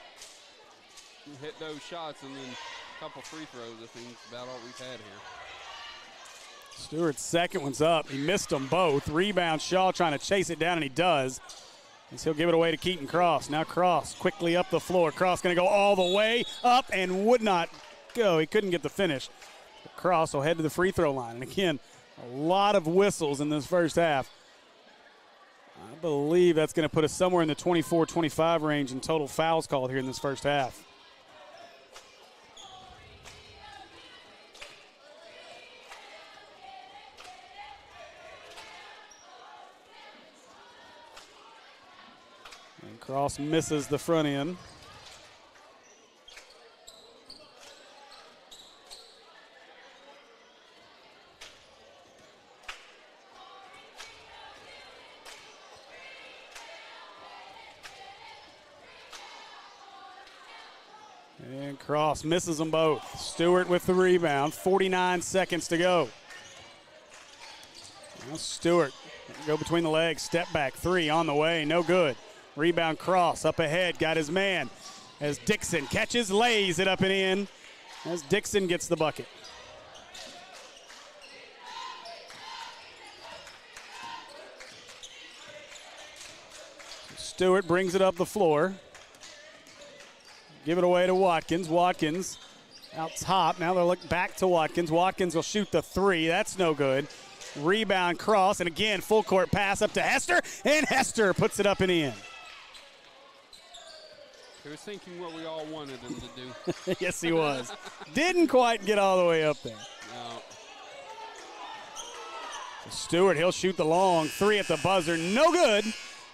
Speaker 3: hit those shots and then a couple free throws, I think it's about all we've had here.
Speaker 2: Stewart's second one's up. He missed them both. Rebound, Shaw trying to chase it down, and he does. As he'll give it away to Keaton Cross. Now Cross quickly up the floor. Cross going to go all the way up and would not go. He couldn't get the finish. Cross will head to the free throw line. And again, a lot of whistles in this first half. I believe that's going to put us somewhere in the 24-25 range in total fouls called here in this first half. And Cross misses the front end. And Cross misses them both. Stewart with the rebound. 49 seconds to go. Now Stewart go between the legs. Step back. Three on the way. No good. Rebound Cross up ahead. Got his man as Dixon catches, lays it up and in as Dixon gets the bucket. Stewart brings it up the floor. Give it away to Watkins. Watkins out top. Now they'll look back to Watkins. Watkins will shoot the three. That's no good. Rebound Cross. And again, full court pass up to Hester. And Hester puts it up and in.
Speaker 3: He was thinking what we all wanted him to do.
Speaker 2: Yes, he was. Didn't quite get all the way up there.
Speaker 3: No.
Speaker 2: Stewart, he'll shoot the long three at the buzzer. No good.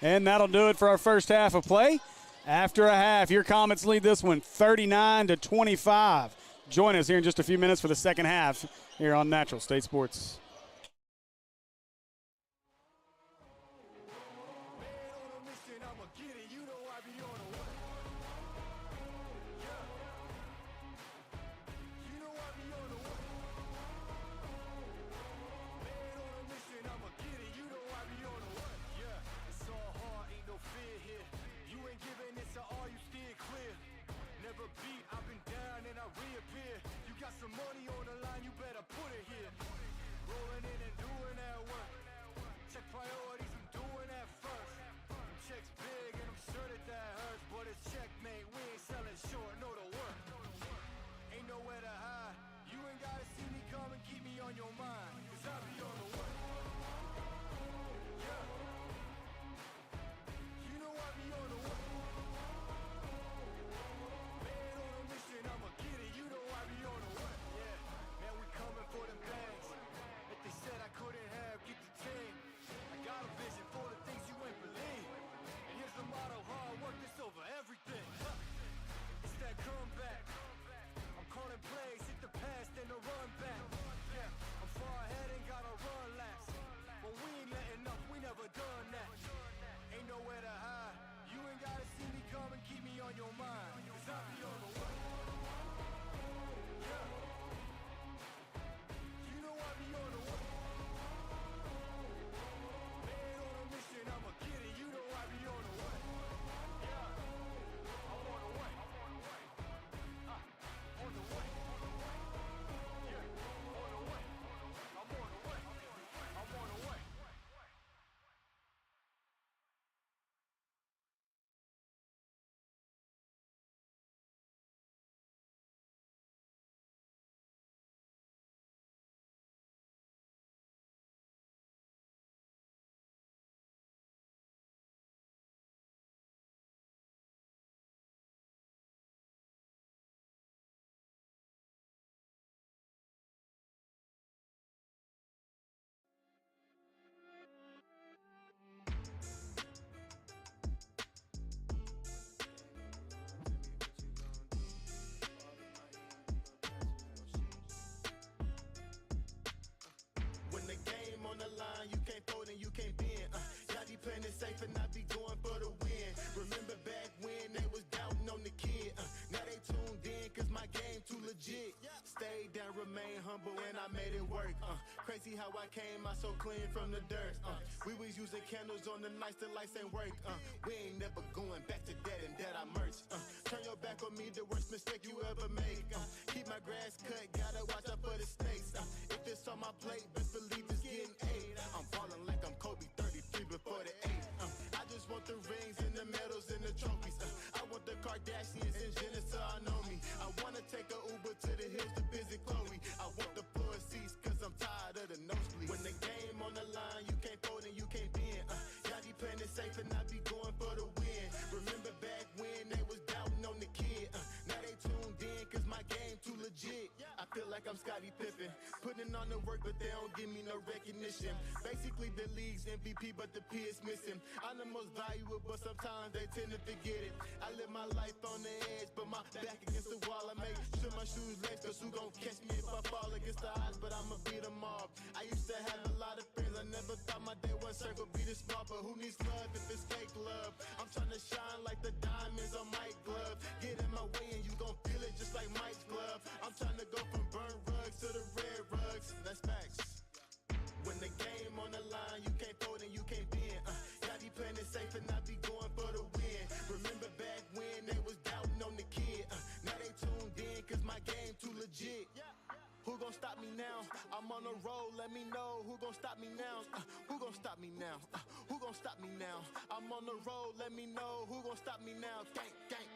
Speaker 2: And that'll do it for our first half of play. After a half, your Comets lead this one 39-25. Join us here in just a few minutes for the second half here on Natural State Sports.
Speaker 4: Crazy how I came out so clean from the dirt. We was using candles on the nights the lights ain't work. We ain't never going back to that and that I merch. Turn your back on me, the worst mistake you ever make. Keep my grass cut, gotta watch out for the snakes. If it's on my plate, best believe it's getting ate. I'm ballin' like I'm Kobe 33 before the 8. I just want the rings and the medals and the trophies. I want the Kardashians and Jenner so I know me. I wanna take a Uber to the hills to visit Chloe. I want the floor seats cause I'm tired of the nosebleeds. When the game on the line, you can't fold and you can't bend. Y'all be playing it safe and I be going for the win. Remember back when they was doubting on the kid. Now they tuned in cause my game too legit. I feel like I'm Scottie Pippen, putting on the work but they don't give me no recognition. Basically the league's MVP but the P is missing. I'm the most valuable but sometimes they tend to forget it. I live my life on the edge but my back against the wall. I make sure my shoes laced cause who gon' catch me if I fall against the odds, but I'ma beat them all. I used to have a lot of friends, I never thought my day was circle be this small, but who needs love if it's fake love? I'm trying to shine like the diamonds on Mike's glove. Get in my way and you gon' feel it just like Mike's glove. I'm trying to go from burnt rugs to the red rugs. That's facts. When the game on the line, you can't fold and you can't bend. Y'all be playing it safe and I be going for the win. Remember back when they was doubting on the kid. Now they tuned in cause my game too legit. Who gon' stop me now? I'm on the road, let me know. Who gon' stop me now? Who gon' stop me now? Who gon' stop me now? I'm on the road, let me know. Who gon' stop me now? Gang, gang.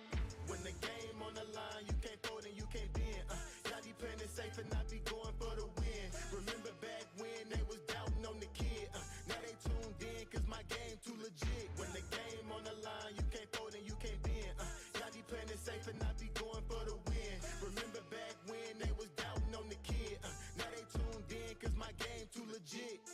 Speaker 4: When the game on the line, you can't fold and you can't bend. Y'all be playing it safe and I be going for the win. Remember back when they was doubting on the kid. Now they tuned in cause my game too legit. When the game on the line, you can't fold and you can't bend. Y'all be playing it safe and I be going for the win. Remember back when they was doubting on the kid. Now they tuned in cause my game too legit.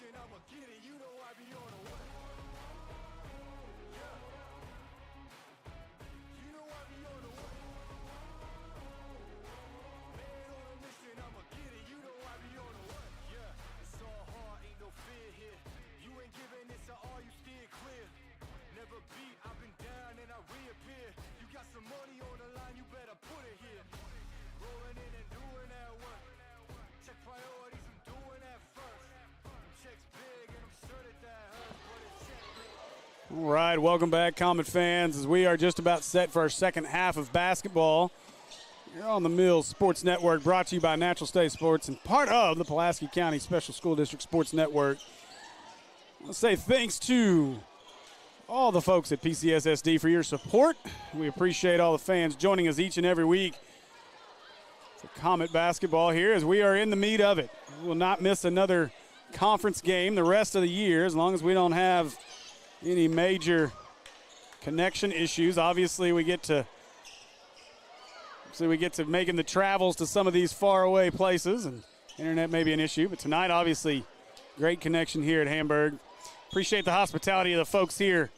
Speaker 4: I'ma get it, you know I be on the way. Yeah. You know I be on the way. Man on a mission, I'ma get it, you know I be on the way. Yeah, it's all hard, ain't no fear here. You ain't giving it to all, you steer clear. Never beat, I've been down and I reappear. You got some money on the line, you better put it here. Rolling in and doing that work. Check priorities, I'm doing that first. Checks big and I'm certain that hurts, but it's checkmate.
Speaker 2: All right, welcome back, Comet fans, as we are just about set for our second half of basketball. You're on the Mills Sports Network, brought to you by Natural State Sports and part of the Pulaski County Special School District Sports Network. I'll say thanks to all the folks at PCSSD for your support. We appreciate all the fans joining us each and every week for Comet basketball here as we are in the meat of it. We will not miss another conference game the rest of the year as long as we don't have any major connection issues. Obviously, we get to making the travels to some of these faraway places, and internet may be an issue, but tonight, obviously, great connection here at Hamburg. Appreciate the hospitality of the folks here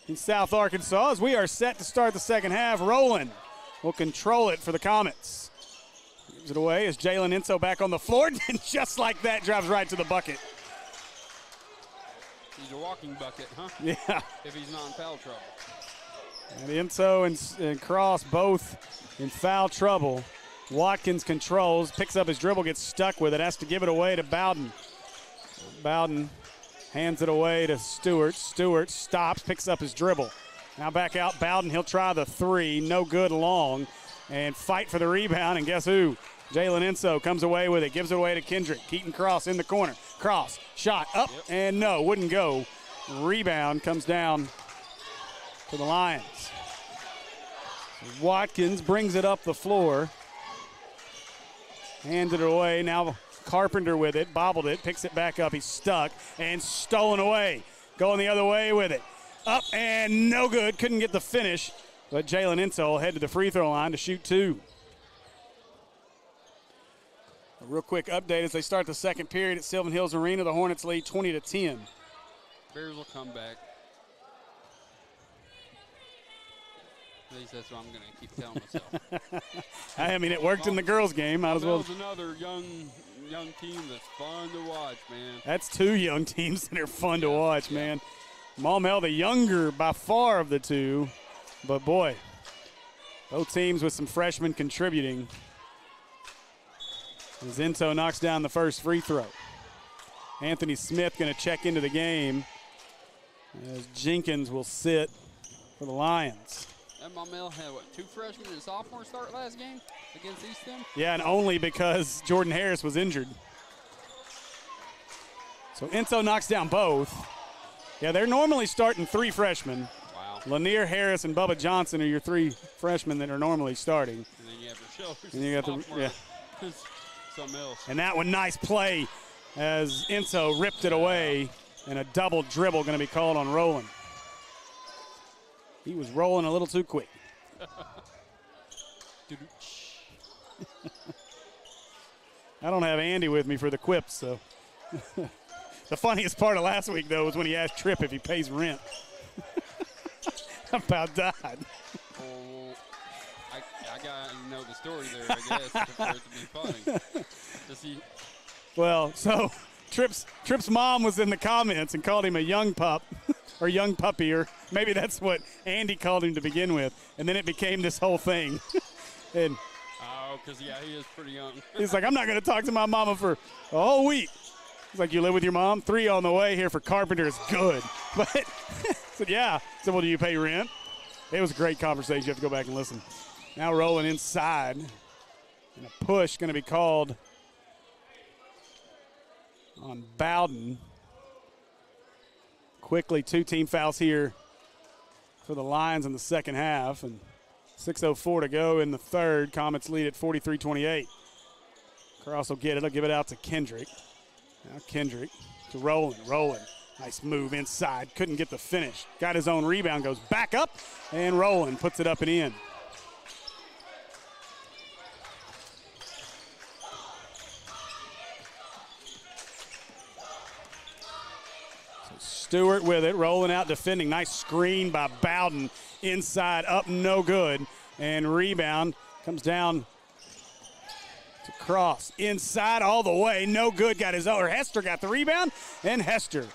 Speaker 2: in South Arkansas as we are set to start the second half. Roland will control it for the Comets. Gives it away as Jalen Enso back on the floor, and just like that, drives right to the bucket.
Speaker 3: He's a walking bucket, huh?
Speaker 2: Yeah.
Speaker 3: If he's not in foul trouble.
Speaker 2: And Enso and Cross both in foul trouble. Watkins controls, picks up his dribble, gets stuck with it, has to give it away to Bowden. Bowden hands it away to Stewart. Stewart stops, picks up his dribble. Now back out Bowden, he'll try the three, no good long, and fight for the rebound, and guess who? Jalen Enso comes away with it, gives it away to Kendrick. Keaton Cross in the corner. Cross, shot up, and no, wouldn't go. Rebound comes down to the Lions. Watkins brings it up the floor. Handed it away. Now Carpenter with it. Bobbled it. Picks it back up. He's stuck and stolen away. Going the other way with it. Up and no good. Couldn't get the finish. But Jalen Inso will head to the free throw line to shoot 2. A real quick update as they start the second period at Sylvan Hills Arena. The Hornets lead 20-10.
Speaker 3: Bears will come back. At least that's what I'm going to keep telling myself.
Speaker 2: I mean, it worked in the girls' game. Might as well.
Speaker 3: That was another young team that's fun to watch, man.
Speaker 2: That's 2 young teams that are fun to watch, man. Maumelle, the younger by far of the 2. But, boy, both teams with some freshmen contributing. As Inso knocks down the first free throw. Anthony Smith going to check into the game as Jenkins will sit for the Lions.
Speaker 3: And Maumelle had, 2 freshmen and a sophomore start last game against Easton?
Speaker 2: Yeah, and only because Jordan Harris was injured. So Inso knocks down both. Yeah, they're normally starting 3 freshmen.
Speaker 3: Wow.
Speaker 2: Lanier, Harris, and Bubba Johnson are your 3 freshmen that are normally starting.
Speaker 3: And then you have your shoulders.
Speaker 2: And you got
Speaker 3: Something else.
Speaker 2: And that one, nice play as Inso ripped it away, and a double dribble going to be called on Rowland. He was rolling a little too quick. I don't have Andy with me for the quips, so. The funniest part of last week, though, was when he asked Tripp if he pays rent. I about died.
Speaker 3: Well, I got to know the story there, I guess, for it to be funny.
Speaker 2: Well, so Tripp's mom was in the comments and called him a young pup or young puppy, or maybe that's what Andy called him to begin with. And then it became this whole thing. And
Speaker 3: because, he is pretty young.
Speaker 2: He's like, I'm not going to talk to my mama for a whole week. He's like, you live with your mom? 3 on the way here for Carpenter is good. But I said, yeah. I said, well, do you pay rent? It was a great conversation. You have to go back and listen. Now rolling inside. And a push going to be called on Bowden. Quickly, 2 team fouls here for the Lions in the second half. And 6:04 to go in the third. Comets lead at 43-28. Cross will get it. He'll give it out to Kendrick. Now Kendrick to Rowland. Nice move inside. Couldn't get the finish. Got his own rebound. Goes back up. And Rowland puts it up and in. So Stewart with it. Rolling out defending. Nice screen by Bowden. Inside. Up no good. And rebound comes down to Cross. Inside all the way. No good. Got his own. Hester got the rebound. And Hester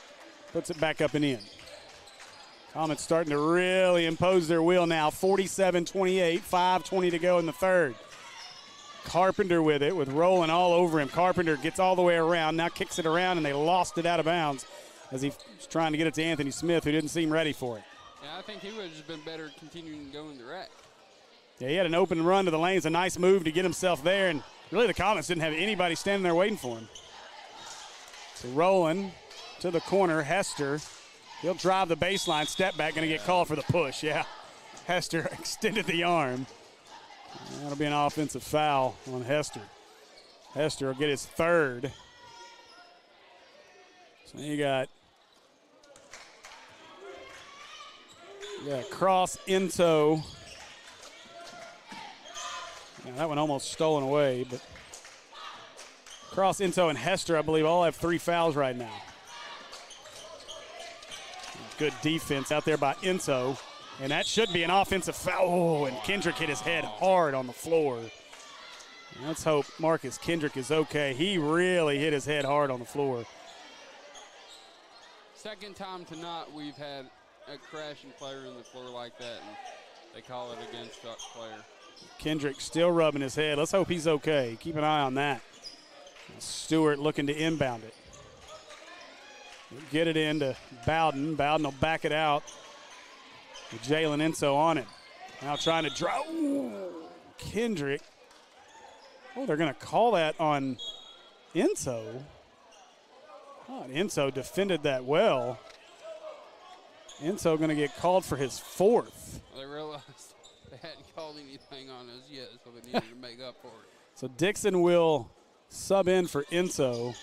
Speaker 2: puts it back up and in. Comets starting to really impose their will now. 47-28. 5:20 to go in the third. Carpenter with it, with Rowland all over him. Carpenter gets all the way around. Now kicks it around, and they lost it out of bounds as he was trying to get it to Anthony Smith, who didn't seem ready for it.
Speaker 3: Yeah, I think he would have just been better continuing to go in the rack.
Speaker 2: Yeah, he had an open run to the lanes, a nice move to get himself there, and really the Comets didn't have anybody standing there waiting for him. So Rowland to the corner, Hester. He'll drive the baseline, step back, going to get called for the push, yeah. Hester extended the arm. That'll be an offensive foul on Hester. Hester will get his third. So you got Cross, Inso. Yeah, that one almost stolen away, but Cross, Inso, and Hester, I believe, all have 3 fouls right now. Good defense out there by Inso, and that should be an offensive foul. Oh, and Kendrick hit his head hard on the floor. Let's hope Marcus Kendrick is okay. He really hit his head hard on the floor.
Speaker 3: Second time tonight we've had a crashing player in the floor like that, and they call it against that player.
Speaker 2: Kendrick still rubbing his head. Let's hope he's okay. Keep an eye on that. Stewart looking to inbound it. Get it into Bowden. Bowden will back it out with Jalen Inso on it. Now trying to draw. Kendrick. Oh, they're going to call that on Inso. Oh, Inso defended that well. Enzo going to get called for his fourth.
Speaker 3: They realized they hadn't called anything on us yet, so they needed to make up for it.
Speaker 2: So Dixon will sub in for Enzo.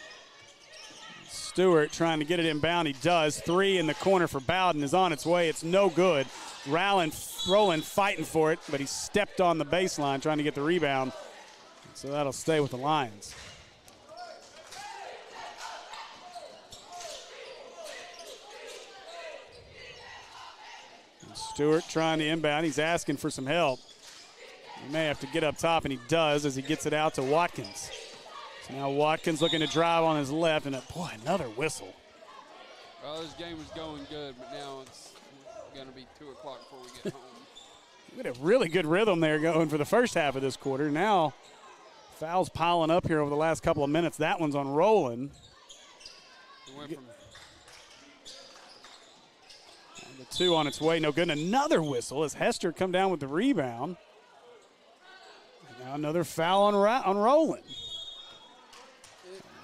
Speaker 2: Stewart trying to get it inbound. He does. 3 in the corner for Bowden is on its way. It's no good. Rowland fighting for it, but he stepped on the baseline trying to get the rebound. So that'll stay with the Lions. And Stewart trying to inbound. He's asking for some help. He may have to get up top, and he does as he gets it out to Watkins. So now Watkins looking to drive on his left, and boy, another whistle.
Speaker 3: Well, this game was going good, but now it's going to be 2 o'clock before we get home.
Speaker 2: We had a really good rhythm there going for the first half of this quarter. Now fouls piling up here over the last couple of minutes. That one's on Rowland.
Speaker 3: Went from
Speaker 2: The 2 on its way, no good. And another whistle as Hester come down with the rebound. And now another foul on Rowland.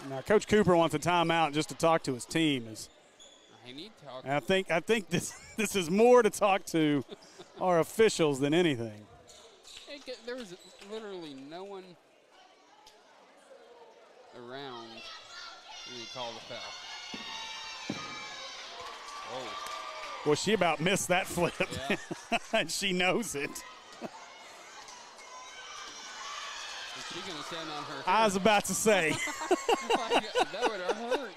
Speaker 2: Now Coach Cooper wants a timeout just to talk to his team.
Speaker 3: I need to talk.
Speaker 2: And I think this is more to talk to our officials than anything.
Speaker 3: There was literally no one around when he called the foul. Oh.
Speaker 2: Well, she about missed that flip,
Speaker 3: Yeah.
Speaker 2: and she knows it.
Speaker 3: Is she going to stand on her
Speaker 2: I was
Speaker 3: head?
Speaker 2: about to say.
Speaker 3: That would have hurt.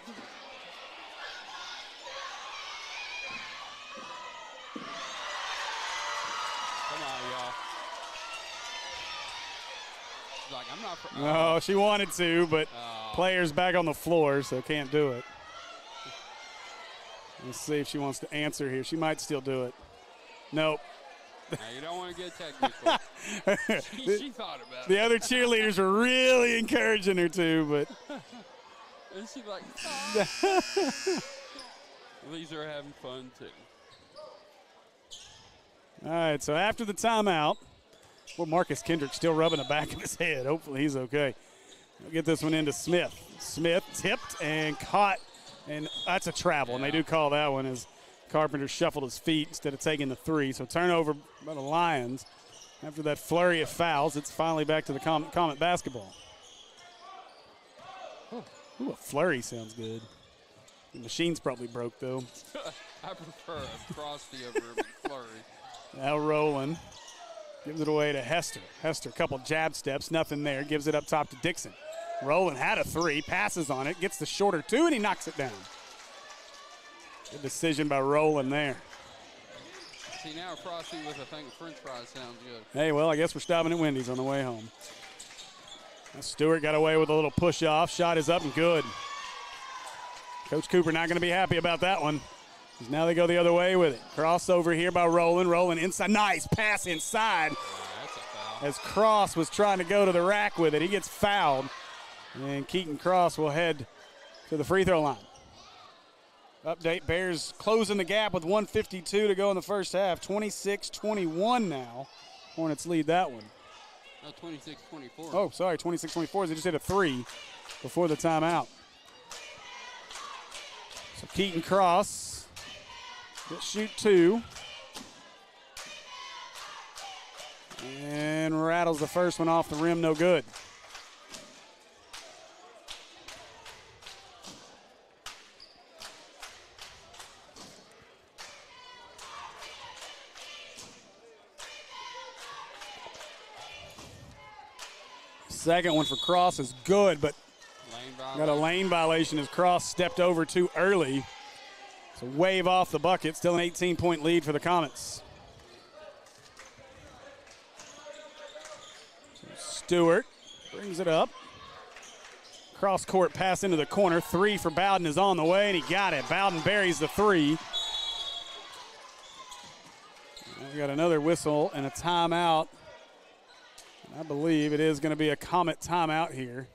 Speaker 3: Come on, y'all. She's like, I'm not.
Speaker 2: No, she wanted to, but
Speaker 3: Oh.
Speaker 2: players back on the floor, so can't do it. Let's see if she wants to answer here. She might still do it. Nope.
Speaker 3: Now, you don't want to get technical. she thought about
Speaker 2: The
Speaker 3: it.
Speaker 2: other cheerleaders were really encouraging her to, but
Speaker 3: And she's like, these are having fun too.
Speaker 2: all right, so after the timeout, well, Marcus Kendrick still rubbing the back of his head. Hopefully he's okay. We'll get this one into Smith. Smith tipped and caught, and that's a travel, and they do call that one as Carpenter shuffled his feet instead of taking the 3. So turnover by the Lions. After that flurry of fouls, it's finally back to the Comet basketball. Ooh, a flurry sounds good. The machine's probably broke, though.
Speaker 3: I prefer a frosty over a flurry.
Speaker 2: Now Rowland gives it away to Hester. Hester, a couple jab steps, nothing there. Gives it up top to Dixon. Rowland had a 3, passes on it, gets the shorter 2, and he knocks it down. Good decision by Rowland there.
Speaker 3: See, now a frosty with a thing of french fries sounds good.
Speaker 2: Hey, well, I guess we're stopping at Wendy's on the way home. Now Stewart got away with a little push-off. Shot is up and good. Coach Cooper not going to be happy about that one. Because now they go the other way with it. Crossover here by Rowland. Rowland inside. Nice pass inside.
Speaker 3: That's a foul.
Speaker 2: As Cross was trying to go to the rack with it. He gets fouled. And Keaton Cross will head to the free throw line. Update, Bears closing the gap with 1:52 to go in the first half. 26-21 now. Hornets lead that one.
Speaker 3: No, 26-24.
Speaker 2: Oh, sorry, 26-24. They just hit a 3 before the timeout. So Keaton Cross will shoot 2. And rattles the first one off the rim, no good. Second one for Cross is good, but got a lane violation as Cross stepped over too early. So wave off the bucket. Still an 18-point lead for the Comets. So Stewart brings it up. Cross-court pass into the corner. 3 for Bowden is on the way, and he got it. Bowden buries the 3. We got another whistle and a timeout. I believe it is going to be a Comet timeout here.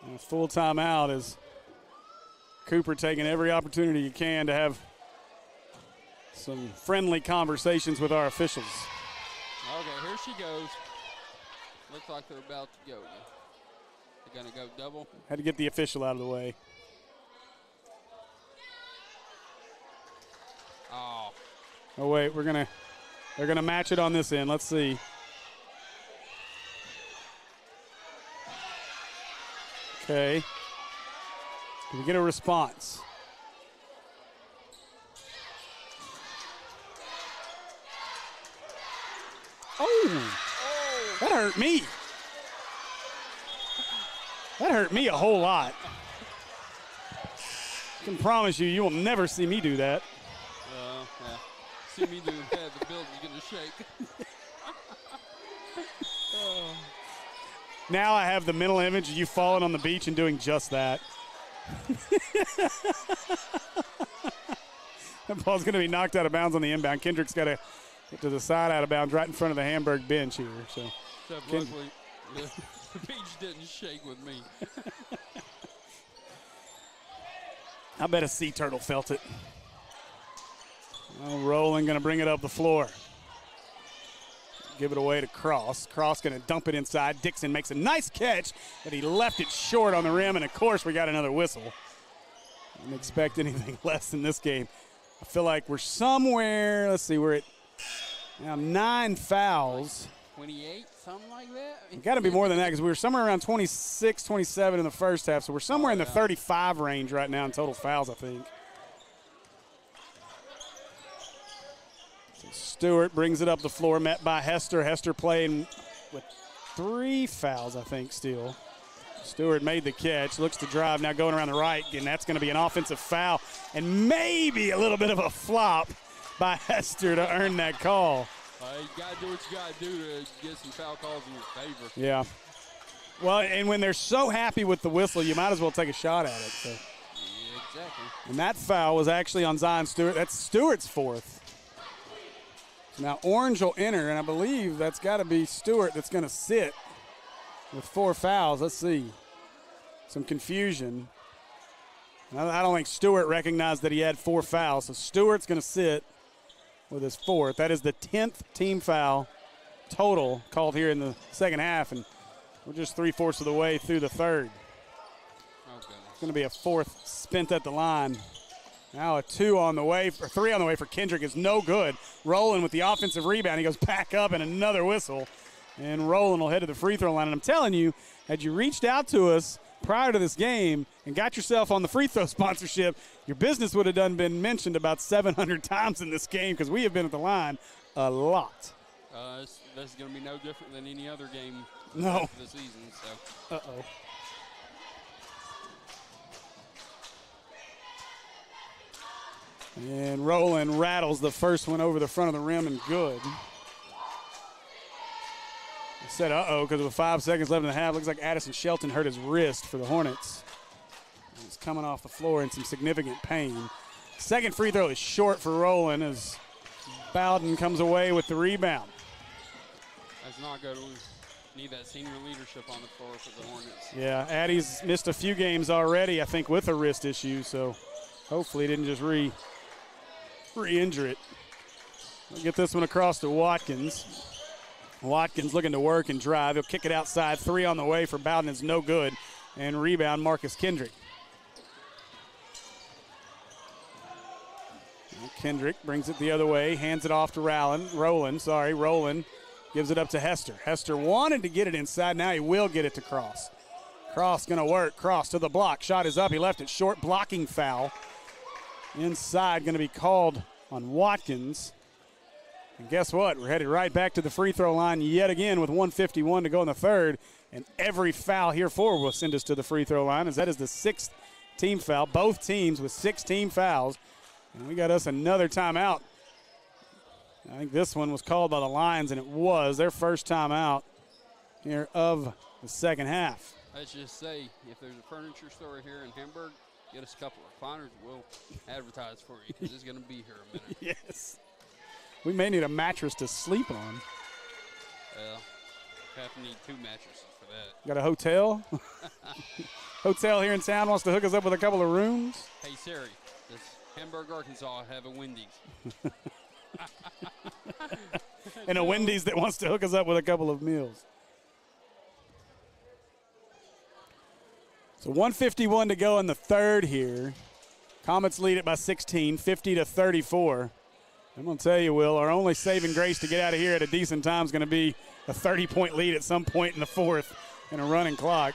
Speaker 2: And a full timeout is Cooper taking every opportunity he can to have some friendly conversations with our officials.
Speaker 3: Okay, here she goes. Looks like they're about to go. They Gonna go double.
Speaker 2: Had to get the official out of the way.
Speaker 3: Oh.
Speaker 2: Oh wait, they're gonna match it on this end. Let's see. Okay. Can we get a response? Oh, that hurt me. That hurt me a whole lot. I can promise you, you will never see me do that.
Speaker 3: Yeah. See me do that, the building's gonna shake.
Speaker 2: Now I have the mental image of you falling on the beach and doing just that. That ball's going to be knocked out of bounds on the inbound. Kendrick's got to get to the side out of bounds right in front of the Hamburg bench here. So,
Speaker 3: luckily, the beach didn't shake with me.
Speaker 2: I bet a sea turtle felt it. Oh, Rowland going to bring it up the floor. Give it away to Cross. Cross going to dump it inside. Dixon makes a nice catch, but he left it short on the rim, and of course we got another whistle. I didn't expect anything less in this game. I feel like we're somewhere, let's see, we're at now 9 fouls.
Speaker 3: 28, something like that?
Speaker 2: It got to be more than that because we were somewhere around 26, 27 in the first half, so we're somewhere in the 35 range right now in total fouls, I think. Stewart brings it up the floor, met by Hester. Hester playing with 3 fouls, I think, still. Stewart made the catch, looks to drive, now going around the right, and that's going to be an offensive foul and maybe a little bit of a flop by Hester to earn that call.
Speaker 3: You got to do what you got to do to get some foul calls in your favor.
Speaker 2: Yeah. Well, and when they're so happy with the whistle, you might as well take a shot at it. So.
Speaker 3: Yeah, exactly.
Speaker 2: And that foul was actually on Zion Stewart. That's Stewart's 4th. Now Orange will enter, and I believe that's got to be Stewart that's going to sit with 4 fouls. Let's see. Some confusion. I don't think Stewart recognized that he had 4 fouls, so Stewart's going to sit with his 4th. That is the 10th team foul total called here in the second half, and we're just 3/4 of the way through the third.
Speaker 3: Oh, goodness.
Speaker 2: It's going to be a 4th spent at the line. Now a 2 on the way, or 3 on the way for Kendrick is no good. Rowland with the offensive rebound. He goes back up and another whistle. And Rowland will head to the free throw line. And I'm telling you, had you reached out to us prior to this game and got yourself on the free throw sponsorship, your business would have been mentioned about 700 times in this game because we have been at the line a lot.
Speaker 3: This is going to be no different than any other game
Speaker 2: of
Speaker 3: the season. So.
Speaker 2: Uh-oh. And Rowland rattles the first one over the front of the rim and good. I said uh-oh because with 5 seconds left in the half, looks like Addison Shelton hurt his wrist for the Hornets. He's coming off the floor in some significant pain. Second free throw is short for Rowland as Bowden comes away with the rebound.
Speaker 3: That's not good. We need that senior leadership on the floor for the Hornets.
Speaker 2: Yeah, Addie's missed a few games already, I think, with a wrist issue, so hopefully he didn't just re-injure it. We'll get this one across to Watkins. Watkins looking to work and drive. He'll kick it outside. 3 on the way for Bowden is no good. And rebound Marcus Kendrick. And Kendrick brings it the other way. Hands it off to Rowland. Rowland gives it up to Hester. Hester wanted to get it inside. Now he will get it to Cross. Cross going to work. Cross to the block. Shot is up. He left it short. Blocking foul. Inside going to be called on Watkins. And guess what? We're headed right back to the free throw line yet again with 1:51 to go in the third. And every foul here forward will send us to the free throw line, as that is the 6th team foul. Both teams with 6 team fouls. And we got us another timeout. I think this one was called by the Lions, and it was their first timeout here of the second half.
Speaker 3: Let's just say, if there's a furniture store here in Hamburg, get us a couple of recliners. We'll advertise for you because it's going to be here in a minute.
Speaker 2: Yes. We may need a mattress to sleep on.
Speaker 3: Well, have to need 2 mattresses for that.
Speaker 2: Got a hotel? Hotel here in town wants to hook us up with a couple of rooms.
Speaker 3: Hey, Siri, does Hamburg, Arkansas have a Wendy's?
Speaker 2: And a Wendy's that wants to hook us up with a couple of meals. So 1:51 to go in the third here. Comets lead it by 16, 50-34. I'm going to tell you, Will, our only saving grace to get out of here at a decent time is going to be a 30-point lead at some point in the fourth and a running clock,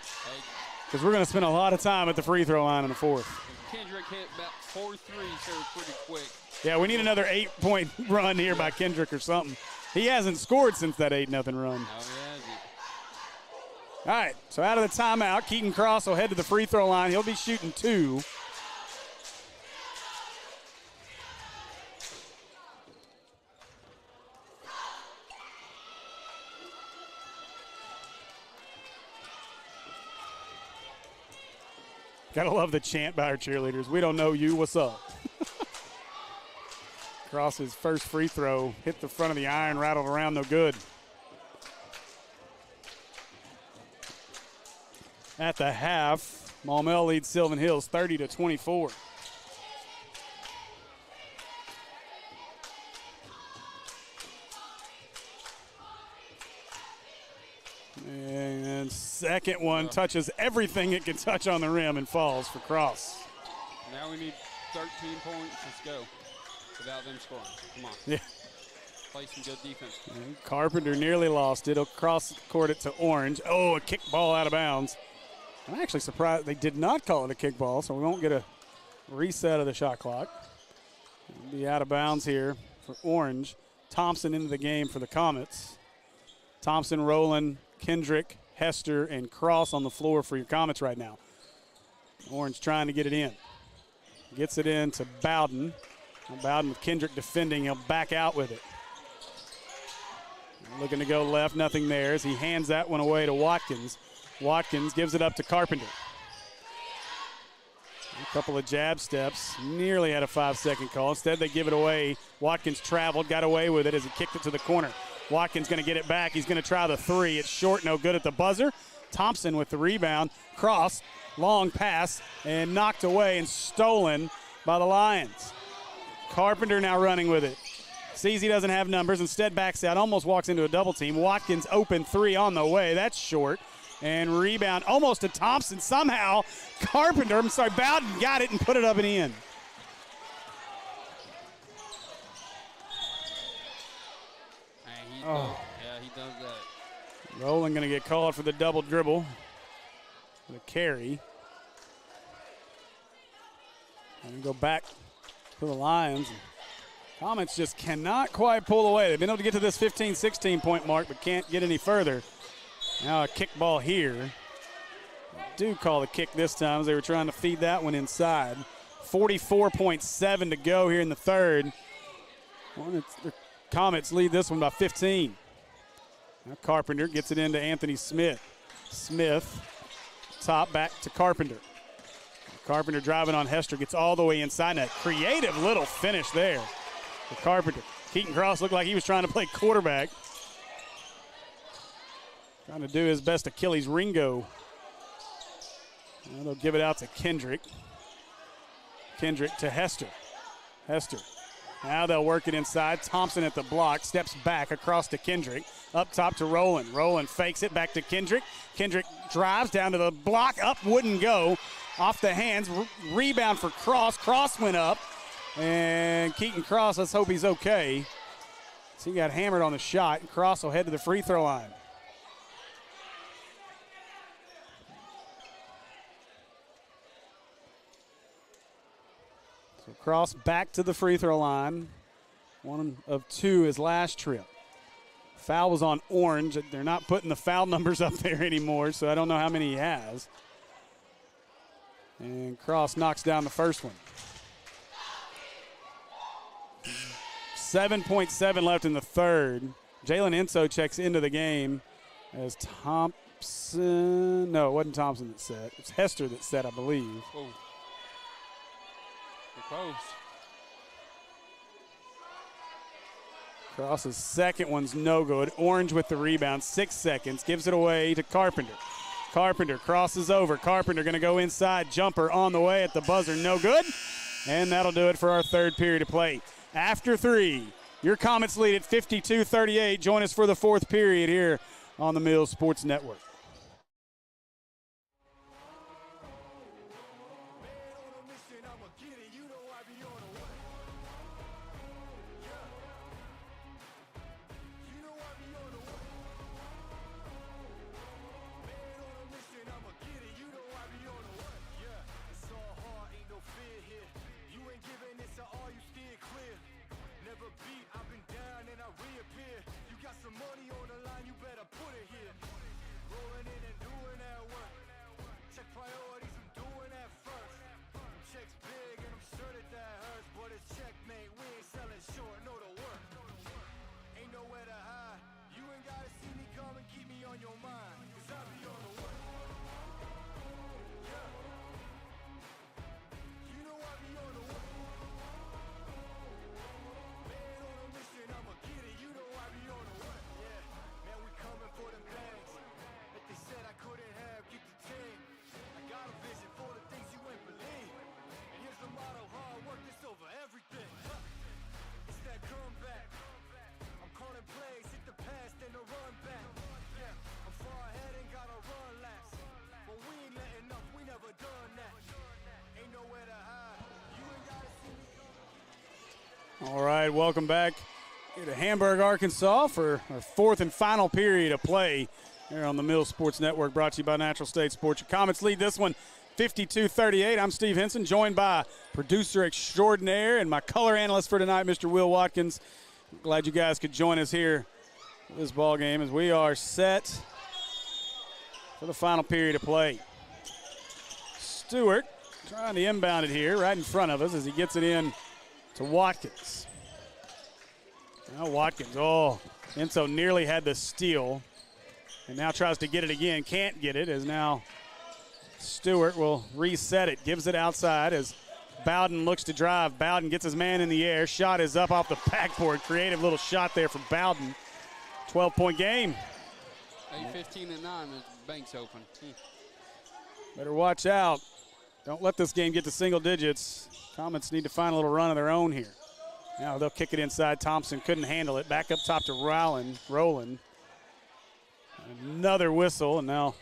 Speaker 2: because we're going to spend a lot of time at the free throw line in the fourth.
Speaker 3: Kendrick hit about 4 threes here pretty quick.
Speaker 2: Yeah, we need another 8-point run here by Kendrick or something. He hasn't scored since that 8-0 run.
Speaker 3: No, he hasn't.
Speaker 2: All right, so out of the timeout, Keaton Cross will head to the free throw line. He'll be shooting 2. Gotta love the chant by our cheerleaders. We don't know you, what's up? Cross's first free throw hit the front of the iron, rattled around, no good. At the half, Maumelle leads Sylvan Hills 30-24. And second one touches everything it can touch on the rim and falls for Cross.
Speaker 3: Now we need 13 points. Let's go. Without them scoring. Come on.
Speaker 2: Yeah.
Speaker 3: Play some good defense.
Speaker 2: And Carpenter nearly lost it. He'll cross-court it to Orange. Oh, a kick ball out of bounds. I'm actually surprised they did not call it a kick ball, so we won't get a reset of the shot clock. It'll be out of bounds here for Orange. Thompson into the game for the Comets. Thompson, Rowland, Kendrick, Hester, and Cross on the floor for your Comets right now. Orange trying to get it in. Gets it in to Bowden. Bowden with Kendrick defending. He'll back out with it. Looking to go left, nothing there as he hands that one away to Watkins. Watkins gives it up to Carpenter. A couple of jab steps, nearly had a 5-second call. Instead, they give it away. Watkins traveled, got away with it as he kicked it to the corner. Watkins going to get it back. He's going to try the three. It's short, no good at the buzzer. Thompson with the rebound. Cross, long pass, and knocked away and stolen by the Lions. Carpenter now running with it. Sees he doesn't have numbers. Instead backs out, almost walks into a double team. Watkins open three on the way. That's short. And rebound almost to Thompson. Somehow Bowden got it and put it up and in.
Speaker 3: Yeah, he does that.
Speaker 2: Rowland going to get called for the double dribble. The carry. And go back to the Lions. Comets just cannot quite pull away. They've been able to get to this 15, 16-point mark, but can't get any further. Now a kick ball here. They do call the kick this time as they were trying to feed that one inside. 44.7 to go here in the third. The Comets lead this one by 15. Now Carpenter gets it into Anthony Smith. Smith, top back to Carpenter. Carpenter driving on Hester, gets all the way inside. And a creative little finish there for Carpenter. Keaton Cross looked like he was trying to play quarterback. Trying to do his best Achilles Ringo. And they'll give it out to Kendrick. Kendrick to Hester. Hester. Now they'll work it inside. Thompson at the block, steps back across to Kendrick. Up top to Rowland. Rowland fakes it back to Kendrick. Kendrick drives down to the block. Up wouldn't go. Off the hands. Rebound for Cross. Cross went up. And Keaton Cross, let's hope he's okay. So he got hammered on the shot. Cross will head to the free throw line. So Cross back to the free throw line. One of two his last trip. Foul was on Orange. They're not putting the foul numbers up there anymore, so I don't know how many he has. And Cross knocks down the first one. 7.7 left in the third. Jalen Enso checks into the game as Thompson. No, it wasn't Thompson that set. It was Hester that set, I believe.
Speaker 3: Oh. Close.
Speaker 2: Cross's second one's no good. Orange with the rebound, 6 seconds, gives it away to Carpenter. Carpenter crosses over. Carpenter going to go inside. Jumper on the way at the buzzer, no good. And that'll do it for our third period of play. After three, your Comets lead at 52-38. Join us for the fourth period here on the Mills Sports Network. All right, welcome back here to Hamburg, Arkansas for our fourth and final period of play here on the Mills Sports Network, brought to you by Natural State Sports. Your Comets lead this one 52-38. I'm Steve Henson, joined by producer extraordinaire and my color analyst for tonight, Mr. Will Watkins. Glad you guys could join us here for this ball game as we are set for the final period of play. Stewart trying to inbound it here right in front of us as he gets it in to Watkins. Now Watkins, Enzo nearly had the steal and now tries to get it again. Can't get it as now Stewart will reset it. Gives it outside as Bowden looks to drive. Bowden gets his man in the air. Shot is up off the backboard. Creative little shot there from Bowden. 12-point game.
Speaker 3: 15-9 as Banks open.
Speaker 2: Better watch out. Don't let this game get to single digits. Comets need to find a little run of their own here. Now they'll kick it inside. Thompson couldn't handle it. Back up top to Rowland. Another whistle, and now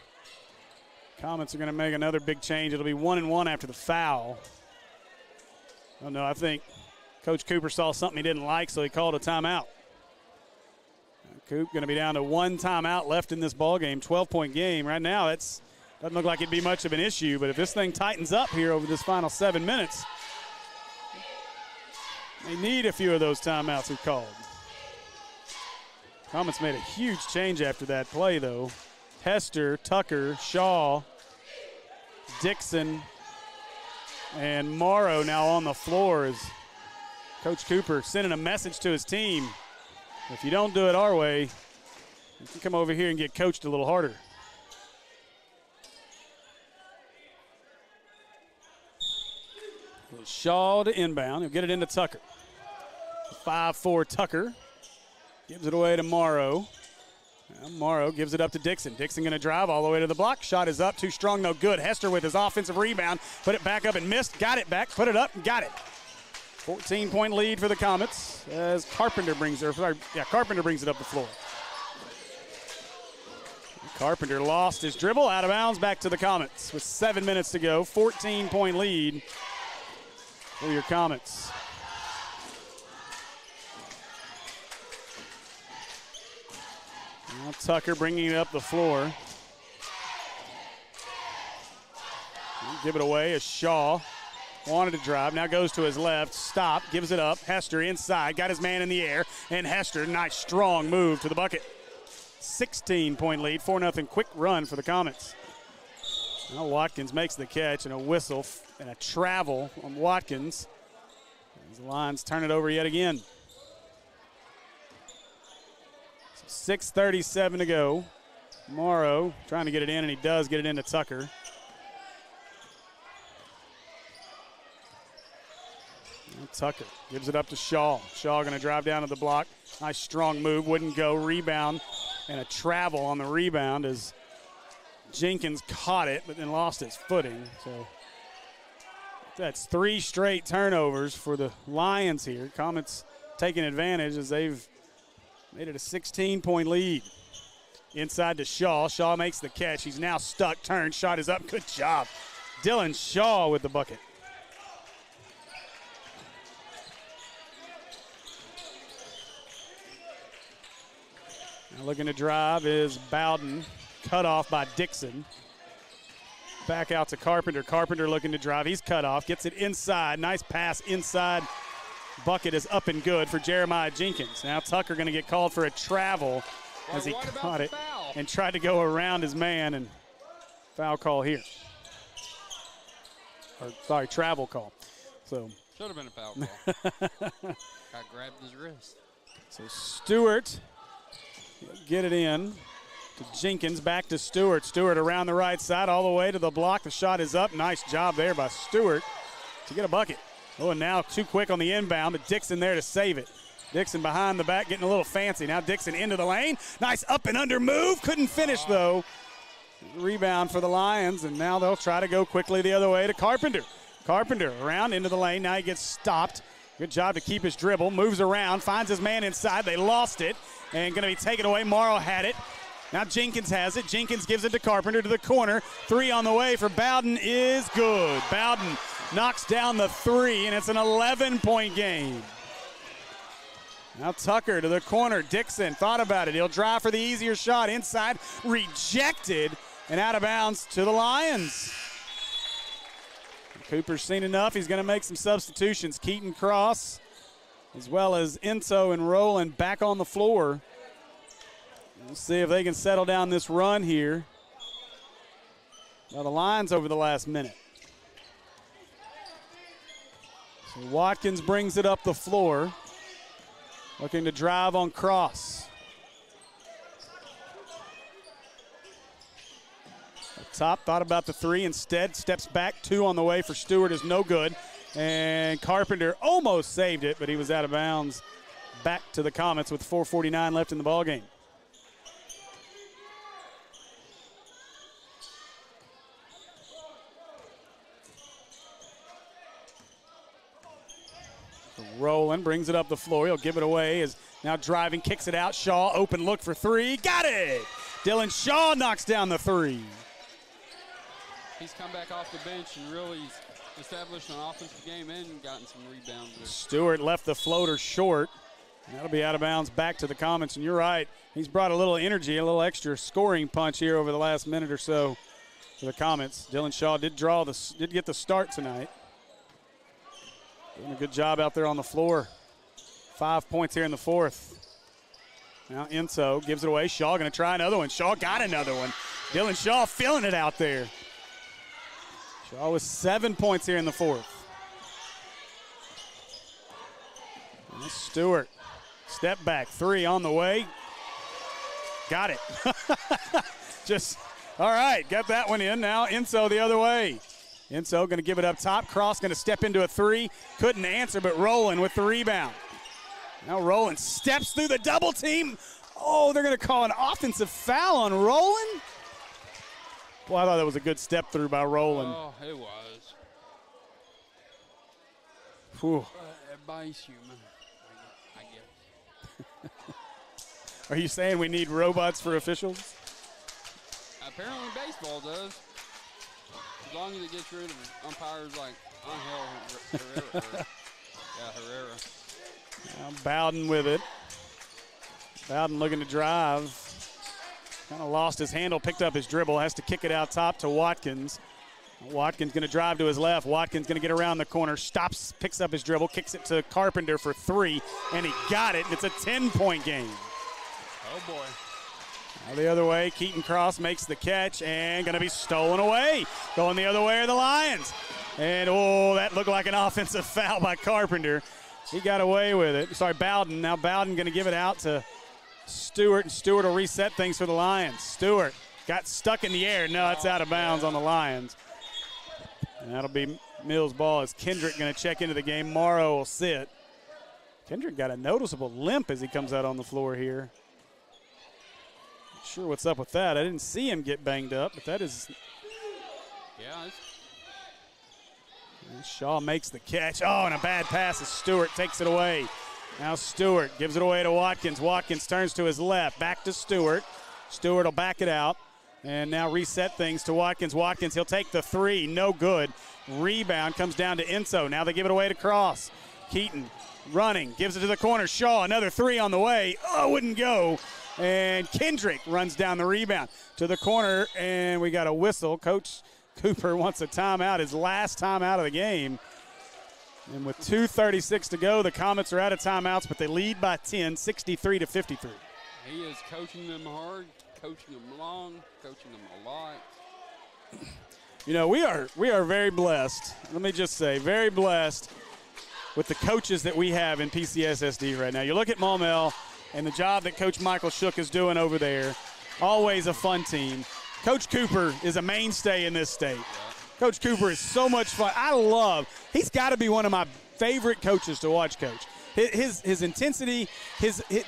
Speaker 2: Comets are going to make another big change. It'll be 1-1 after the foul. Oh, no, I think Coach Cooper saw something he didn't like, so he called a timeout. Coop going to be down to one timeout left in this ball game. 12-point game. Right now, it doesn't look like it'd be much of an issue, but if this thing tightens up here over this final 7 minutes, they need a few of those timeouts he called. Comets made a huge change after that play, though. Hester, Tucker, Shaw, Dixon, and Morrow now on the floor as Coach Cooper sending a message to his team. If you don't do it our way, you can come over here and get coached a little harder. Shaw to inbound. He'll get it into Tucker. 5'4" Tucker gives it away to Morrow. Now Morrow gives it up to Dixon. Dixon going to drive all the way to the block. Shot is up, too strong, no good. Hester with his offensive rebound. Put it back up and missed. Got it back, put it up, and got it. 14-point lead for the Comets as Carpenter brings it up the floor. Carpenter lost his dribble, out of bounds, back to the Comets with 7 minutes to go. 14-point lead for your Comets. Now Tucker bringing it up the floor. He'll give it away as Shaw wanted to drive, now goes to his left, stop, gives it up. Hester inside, got his man in the air, and Hester, nice strong move to the bucket. 16-point lead, 4-0 quick run for the Comets. Now Watkins makes the catch, and a whistle and a travel on Watkins. As the Lions turn it over yet again. 6:37 to go. Morrow trying to get it in, and he does get it into Tucker. And Tucker gives it up to Shaw. Shaw going to drive down to the block. Nice strong move, wouldn't go. Rebound and a travel on the rebound as Jenkins caught it, but then lost his footing. So that's 3 straight turnovers for the Lions here. Comets taking advantage as they've made it a 16-point lead. Inside to Shaw. Shaw makes the catch. He's now stuck. Turn. Shot is up. Good job. Dylan Shaw with the bucket. Now looking to drive is Bowden. Cut off by Dixon. Back out to Carpenter. Carpenter looking to drive. He's cut off. Gets it inside. Nice pass inside. Bucket is up and good for Jeremiah Jenkins. Now Tucker going to get called for a travel as he caught it and tried to go around his man, and foul call here. Or, sorry, travel call. So
Speaker 3: should have been a foul call. Got grabbed his wrist.
Speaker 2: So Stewart get it in to Jenkins, back to Stewart. Stewart around the right side all the way to the block. The shot is up. Nice job there by Stewart to get a bucket. Oh, and now too quick on the inbound, but Dixon there to save it. Dixon behind the back getting a little fancy. Now Dixon into the lane. Nice up and under move. Couldn't finish, though. Rebound for the Lions, and now they'll try to go quickly the other way to Carpenter. Carpenter around into the lane. Now he gets stopped. Good job to keep his dribble. Moves around, finds his man inside. They lost it, and going to be taken away. Morrow had it. Now Jenkins has it. Jenkins gives it to Carpenter to the corner. 3 on the way for Bowden is good. Bowden knocks down the 3, and it's an 11-point game. Now Tucker to the corner. Dixon thought about it. He'll drive for the easier shot. Inside, rejected, and out of bounds to the Lions. Cooper's seen enough. He's going to make some substitutions. Keaton Cross, as well as Enzo and Rowland back on the floor. We'll see if they can settle down this run here. Well, the Lions over the last minute. So Watkins brings it up the floor, looking to drive on Cross. Up top, thought about the three. Instead, steps back. 2 on the way for Stewart is no good. And Carpenter almost saved it, but he was out of bounds. Back to the Comets with 4:49 left in the ballgame. Rowland brings it up the floor. He'll give it away. Is now driving, kicks it out. Shaw, open look for 3. Got it! Dylan Shaw knocks down the 3.
Speaker 3: He's come back off the bench and really established an offensive game and gotten some rebounds there.
Speaker 2: Stewart left the floater short. That'll be out of bounds back to the Comets. And you're right, he's brought a little energy, a little extra scoring punch here over the last minute or so for the Comets. Dylan Shaw did get the start tonight. Doing a good job out there on the floor. 5 points here in the fourth. Now Enzo gives it away. Shaw going to try another one. Shaw got another one. Dylan Shaw feeling it out there. Shaw with 7 points here in the fourth. And Stewart, step back, 3 on the way. Got it. All right, got that one in. Now Enzo the other way. Enzo going to give it up top. Cross going to step into a 3. Couldn't answer, but Rowland with the rebound. Now Rowland steps through the double team. Oh, they're going to call an offensive foul on Rowland. Well, I thought that was a good step through by Rowland.
Speaker 3: Oh, it was.
Speaker 2: Whew.
Speaker 3: Everybody's human, I guess.
Speaker 2: Are you saying we need robots for officials?
Speaker 3: Apparently baseball does. As long as it gets rid of umpires like Angel Herrera.
Speaker 2: Now Bowden with it. Bowden looking to drive. Kind of lost his handle, picked up his dribble, has to kick it out top to Watkins. Watkins going to drive to his left. Watkins going to get around the corner, stops, picks up his dribble, kicks it to Carpenter for 3, and he got it. It's a 10-point game.
Speaker 3: Oh, boy.
Speaker 2: Now the other way, Keaton Cross makes the catch and going to be stolen away. Going the other way are the Lions. And, oh, that looked like an offensive foul by Carpenter. He got away with it. Sorry, Bowden. Now Bowden going to give it out to Stewart, and Stewart will reset things for the Lions. Stewart got stuck in the air. No, it's out of bounds on the Lions. And that'll be Mills' ball as Kendrick going to check into the game. Morrow will sit. Kendrick got a noticeable limp as he comes out on the floor here. Not sure what's up with that. I didn't see him get banged up, but that is.
Speaker 3: Yeah.
Speaker 2: And Shaw makes the catch. Oh, and a bad pass as Stewart takes it away. Now Stewart gives it away to Watkins. Watkins turns to his left. Back to Stewart. Stewart will back it out. And now reset things to Watkins. Watkins, he'll take the 3. No good. Rebound comes down to Enzo. Now they give it away to Cross. Keaton running. Gives it to the corner. Shaw, another 3 on the way. Oh, wouldn't go. And Kendrick runs down the rebound to the corner. And we got a whistle. Coach Cooper wants a timeout. His last timeout of the game. And with 2:36 to go, the Comets are out of timeouts, but they lead by 10, 63-53.
Speaker 3: He is coaching them hard, coaching them long, coaching them a lot.
Speaker 2: You know, we are very blessed. Let me just say, very blessed with the coaches that we have in PCSSD right now. You look at Maumelle and the job that Coach Michael Shook is doing over there. Always a fun team. Coach Cooper is a mainstay in this state. Coach Cooper is so much fun. He's got to be one of my favorite coaches to watch coach. His intensity,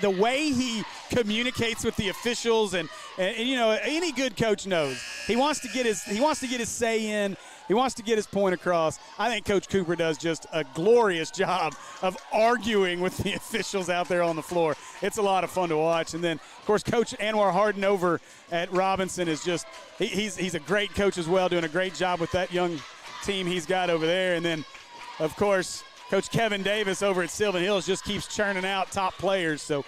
Speaker 2: the way he communicates with the officials, and you know, any good coach knows he wants to get his say in. He wants to get his point across. I think Coach Cooper does just a glorious job of arguing with the officials out there on the floor. It's a lot of fun to watch. And then, of course, Coach Anwar Harden over at Robinson is just he's a great coach as well, doing a great job with that young team he's got over there. And then, of course, Coach Kevin Davis over at Sylvan Hills just keeps churning out top players. So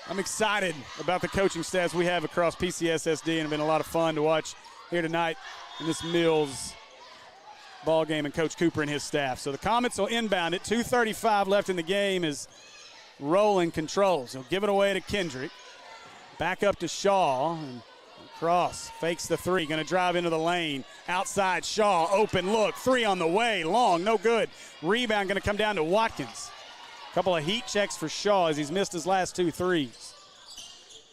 Speaker 2: I'm excited about the coaching staffs we have across PCSSD, and it's been a lot of fun to watch here tonight in this Mills ball game and Coach Cooper and his staff. So the Comets will inbound it. 2:35 left in the game as Rowland controls. He'll give it away to Kendrick. Back up to Shaw. And Cross fakes the three. Going to drive into the lane. Outside Shaw. Open look. Three on the way. Long. No good. Rebound going to come down to Watkins. A couple of heat checks for Shaw as he's missed his last 2 threes.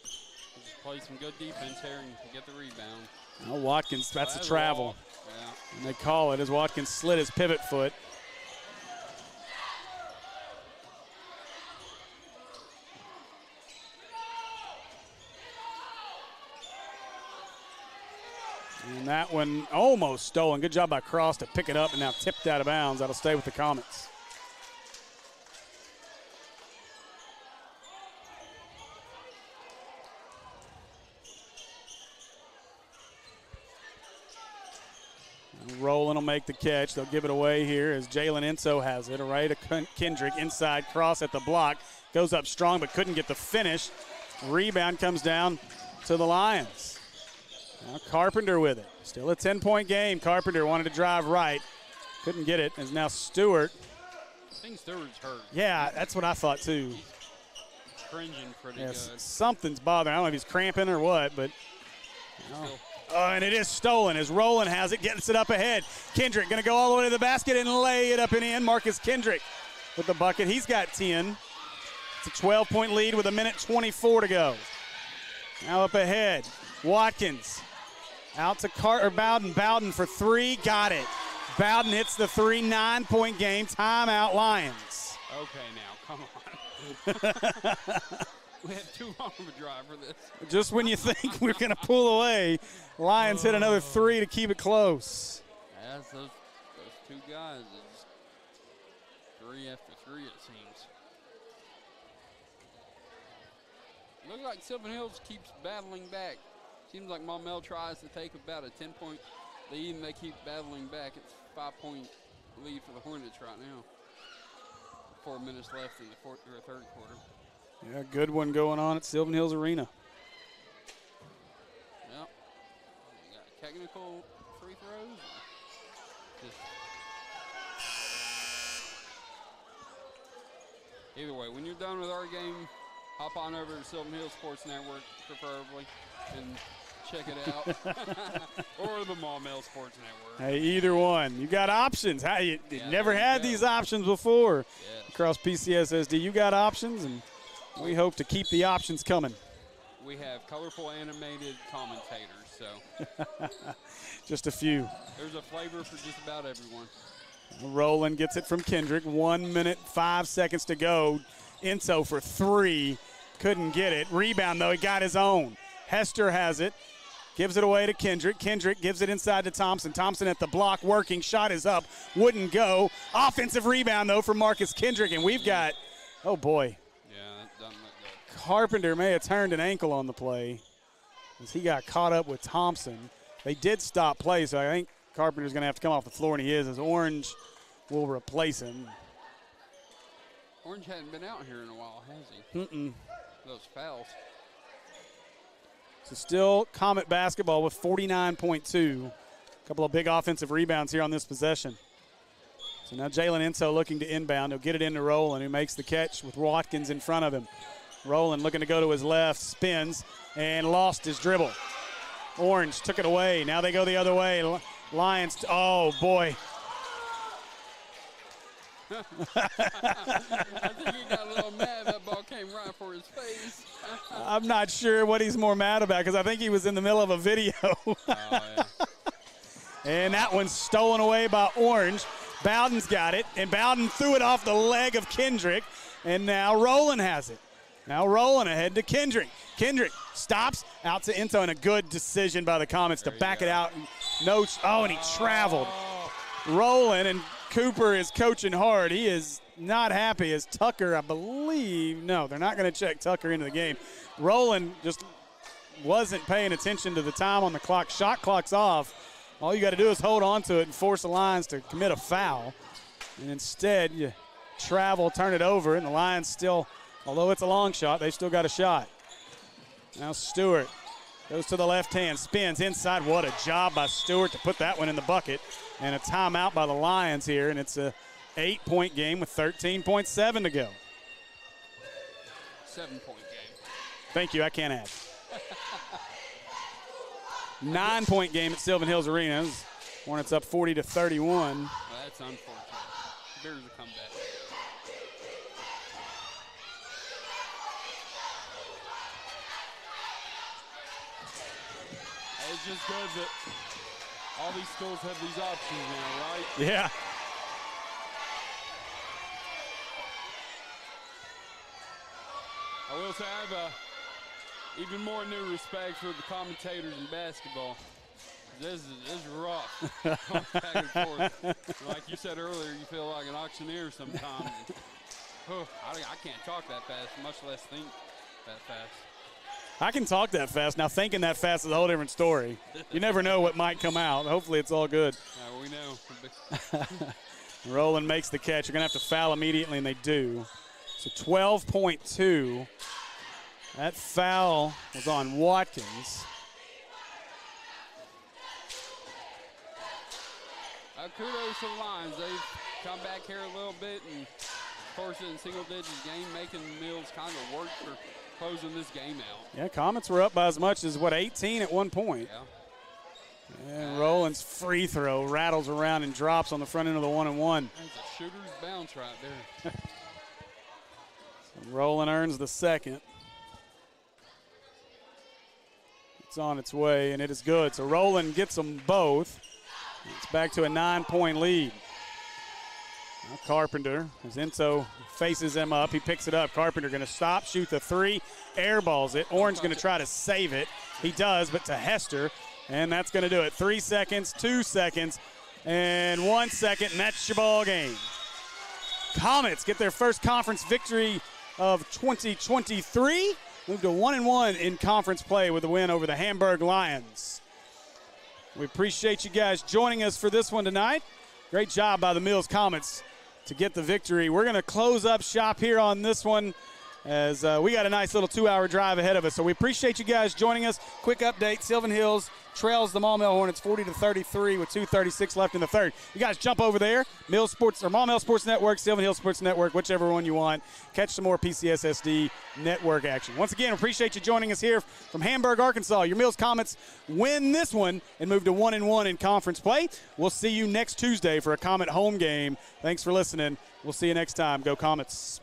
Speaker 3: Just play some good defense here and get the rebound.
Speaker 2: Well, Watkins, that's a travel.
Speaker 3: Yeah.
Speaker 2: And they call it as Watkins slid his pivot foot. And that one almost stolen. Good job by Cross to pick it up and now tipped out of bounds. That'll stay with the Comets. Rowland will make the catch. They'll give it away here as Jalen Enso has it. Right to Kendrick. Inside Cross at the block. Goes up strong but couldn't get the finish. Rebound comes down to the Lions. Now Carpenter with it. Still a 10-point game. Carpenter wanted to drive right. Couldn't get it. As now Stewart.
Speaker 3: I think Stewart's hurt.
Speaker 2: Yeah, that's what I thought too.
Speaker 3: Cringing pretty good.
Speaker 2: Something's bothering. I don't know if he's cramping or what, but. And it is stolen as Rowland has it, gets it up ahead. Kendrick going to go all the way to the basket and lay it up and in. Marcus Kendrick with the bucket. He's got 10. It's a 12-point lead with 1:24 to go. Now up ahead. Watkins out to Bowden. Bowden for three. Got it. Bowden hits the three. 9-point game. Timeout Lions.
Speaker 3: Okay, now, come on. We had too long of a drive for this.
Speaker 2: Just when you think we're going to pull away, Lions hit another three to keep it close.
Speaker 3: Yeah, those two guys, it's three after three, it seems. Looks like Sylvan Hills keeps battling back. Seems like Maumelle tries to take about a 10-point lead, and they keep battling back. It's a 5-point lead for the Hornets right now. 4 minutes left in the third quarter.
Speaker 2: Yeah, good one going on at Sylvan Hills Arena.
Speaker 3: Yep. We got technical free throws. Either way, when you're done with our game, hop on over to Sylvan Hills Sports Network, preferably, and check it out. Or the Maumelle Sports Network.
Speaker 2: Hey, either one. You got options. You never had these options before.
Speaker 3: Yes.
Speaker 2: Across PCSSD, you got options, and we hope to keep the options coming.
Speaker 3: We have colorful animated commentators, so.
Speaker 2: Just a few.
Speaker 3: There's a flavor for just about everyone.
Speaker 2: Rowland gets it from Kendrick. 1 minute, 5 seconds to go. Enso for three. Couldn't get it. Rebound, though. He got his own. Hester has it. Gives it away to Kendrick. Kendrick gives it inside to Thompson. Thompson at the block working. Shot is up. Wouldn't go. Offensive rebound, though, from Marcus Kendrick. And we've got, oh, boy.
Speaker 3: That doesn't look good.
Speaker 2: Carpenter may have turned an ankle on the play as he got caught up with Thompson. They did stop play, so I think Carpenter's going to have to come off the floor, and he is, as Orange will replace him.
Speaker 3: Orange hadn't been out here in a while, has he?
Speaker 2: Mm-mm.
Speaker 3: Those fouls.
Speaker 2: So still Comet basketball with 49.2. A couple of big offensive rebounds here on this possession. So now Jalen Enso looking to inbound. He'll get it into Rowland, who makes the catch with Watkins in front of him. Rowland looking to go to his left, spins, and lost his dribble. Orange took it away. Now they go the other way. Lions, oh, boy.
Speaker 3: I think he got a little mad. That ball came right for his face.
Speaker 2: I'm not sure what he's more mad about because I think he was in the middle of a video.
Speaker 3: Yeah.
Speaker 2: And that one's stolen away by Orange. Bowden's got it, and Bowden threw it off the leg of Kendrick, and now Rowland has it. Now Rowland ahead to Kendrick. Kendrick stops out to Enso, and a good decision by the Comets to back it out. And he traveled. Rowland, and Cooper is coaching hard. He is not happy as Tucker, I believe. No, they're not going to check Tucker into the game. Rowland just wasn't paying attention to the time on the clock. Shot clock's off. All you got to do is hold on to it and force the Lions to commit a foul. And instead, you travel, turn it over, and the Lions still, although it's a long shot, they still got a shot. Now Stewart goes to the left hand, spins inside. What a job by Stewart to put that one in the bucket. And a timeout by the Lions here, and it's a 8-point game with 13.7 to go.
Speaker 3: 7-point game.
Speaker 2: Thank you, I can't add. 9-point game at Sylvan Hills Arena. Hornets up 40-31.
Speaker 3: Well, that's unfortunate. Bears will come back. It's just good that all these schools have these options now, right?
Speaker 2: Yeah.
Speaker 3: I will say I have even more new respect for the commentators in basketball. This is rough. Going back and forth. Like you said earlier, you feel like an auctioneer sometimes. I can't talk that fast, much less think that fast.
Speaker 2: I can talk that fast. Now, thinking that fast is a whole different story. You never know what might come out. Hopefully it's all good.
Speaker 3: We know.
Speaker 2: Rowland makes the catch. You're going to have to foul immediately, and they do. So 12.2. That foul was on Watkins.
Speaker 3: Kudos to the Lions. They've come back here a little bit and forced it in single digits game, making Mills kind of work for closing this game out. Yeah,
Speaker 2: Comets were up by as much as, 18 at one point.
Speaker 3: Yeah.
Speaker 2: And Rowland's free throw rattles around and drops on the front end of the 1-and-1.
Speaker 3: That's a shooter's bounce right there.
Speaker 2: So Rowland earns the second. It's on its way, and it is good. So Rowland gets them both. It's back to a 9-point lead. Now Carpenter, as Enzo faces him up, he picks it up. Carpenter going to stop, shoot the three, airballs it. Orange going to try to save it. He does, but to Hester, and that's going to do it. 3 seconds, 2 seconds, and 1 second, and that's your ball game. Comets get their first conference victory of 2023. Move to 1-1 in conference play with a win over the Hamburg Lions. We appreciate you guys joining us for this one tonight. Great job by the Mills Comets to get the victory. We're going to close up shop here on this one as we got a nice little 2-hour drive ahead of us. So we appreciate you guys joining us. Quick update, Sylvan Hills trails the Maumelle Hornets 40-33 with 2:36 left in the third. You guys jump over there, Mills Sports or Maumelle Sports Network, Sylvan Hills Sports Network, whichever one you want. Catch some more PCSSD network action. Once again, appreciate you joining us here from Hamburg, Arkansas. Your Mills Comets win this one and move to 1-1 in conference play. We'll see you next Tuesday for a Comet home game. Thanks for listening. We'll see you next time. Go Comets.